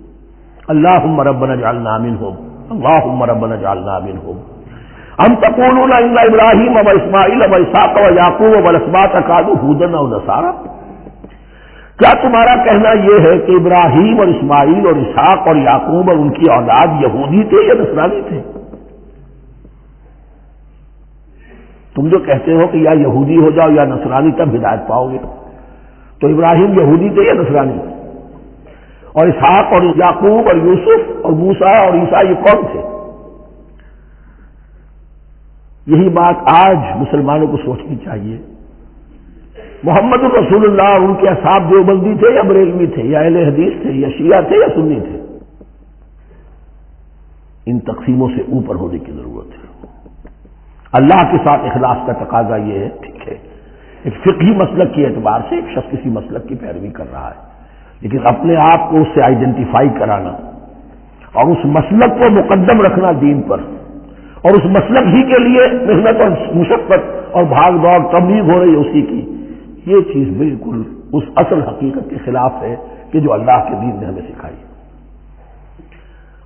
اللهم ربنا اجعلنا منهم، اللهم ربنا اجعلنا منهم۔ ام تقولون ان ابراہیم واسماعیل واسحاق ویعقوب والاسباط كانوا هودا او نصارى؟ کیا تمہارا کہنا یہ ہے کہ ابراہیم اور اسماعیل اور اسحاق اور یعقوب اور ان کی اولاد یہودی تھے یا نصرانی تھے؟ تم جو کہتے ہو کہ یا یہودی ہو جاؤ یا نصرانی تب ہدایت پاؤ گے، تو ابراہیم یہودی تھے یا نصرانی تھے؟ اور اسحاق اور یعقوب اور یوسف اور موسیٰ اور عیسیٰ یہ کون تھے؟ یہی بات آج مسلمانوں کو سوچنی چاہیے۔ محمد الرسول اللہ ان کے اصحاب دیوبندی تھے یا بریلوی تھے یا اہل حدیث تھے یا شیعہ تھے یا سنی تھے؟ ان تقسیموں سے اوپر ہونے کی ضرورت ہے۔ اللہ کے ساتھ اخلاص کا تقاضا یہ ہے، ٹھیک ہے ایک فقہی مسلک کے اعتبار سے ایک شخص کسی مسلک کی پیروی کر رہا ہے، لیکن اپنے آپ کو اس سے آئیڈینٹیفائی کرانا اور اس مسلک کو مقدم رکھنا دین پر، اور اس مسلک ہی کے لیے محنت اور مشقت اور بھاگ دوڑ تبلیغ ہو رہی ہے اسی کی، یہ چیز بالکل اس اصل حقیقت کے خلاف ہے کہ جو اللہ کے دین نے ہمیں سکھائی۔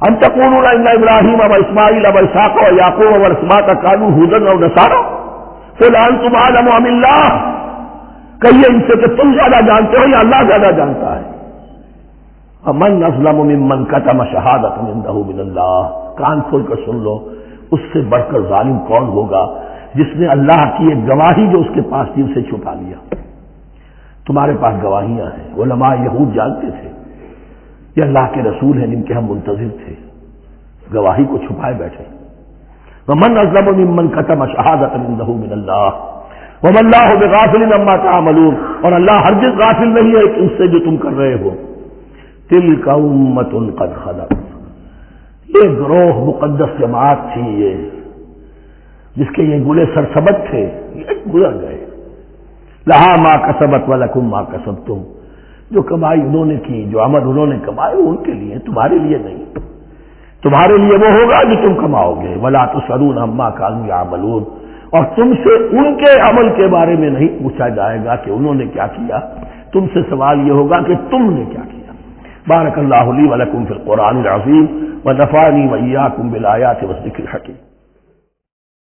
ان تقولون ان ابراہیم واسماعیل واسحاق ویعقوب والاسباط كانوا هودا او نصارى قل انتم اعلم ام اللہ، کہیے ان سے کہ تم زیادہ جانتے ہو یا اللہ زیادہ جانتا ہے۔ ومن اظلم ممن كتم شهادة عنده من اللہ، کان کھول کر سن لو، اس سے بڑھ کر ظالم کون ہوگا جس نے اللہ کی ایک گواہی جو اس کے پاس تھی اسے چھپا لیا۔ تمہارے پاس گواہیاں ہیں، علماء یہود جانتے تھے یہ اللہ کے رسول ہیں جن کے ہم منتظر تھے، گواہی کو چھپائے بیٹھے۔ ومن اظلم ممن كتم شهادة عنده من اللہ وما اللہ بغافل عما تعملون، اور اللہ ہرگز غافل نہیں ہے ان سے جو تم کر رہے ہو۔ تلک امۃ قد خلت، یہ گروہ مقدس جماعت تھی یہ جس کے یہ گلے سرسبد تھے، یہ گزر گئے۔ لہا ما کسبت ولکم ما کسبتم، جو کمائی انہوں نے کی، جو عمل انہوں نے کمائے وہ ان کے لیے، تمہارے لیے نہیں۔ تمہارے لیے وہ ہوگا جو تم کماؤ گے۔ ولا تسألون عما كانوا يعملون، اور تم سے ان کے عمل کے بارے میں نہیں پوچھا جائے گا کہ انہوں نے کیا کیا، تم سے سوال یہ ہوگا کہ تم نے کیا کیا۔ بارک اللہ لی ولکم فی القرآن العظیم ونفعنی وإیاکم بالآیات والذکر الحکیم۔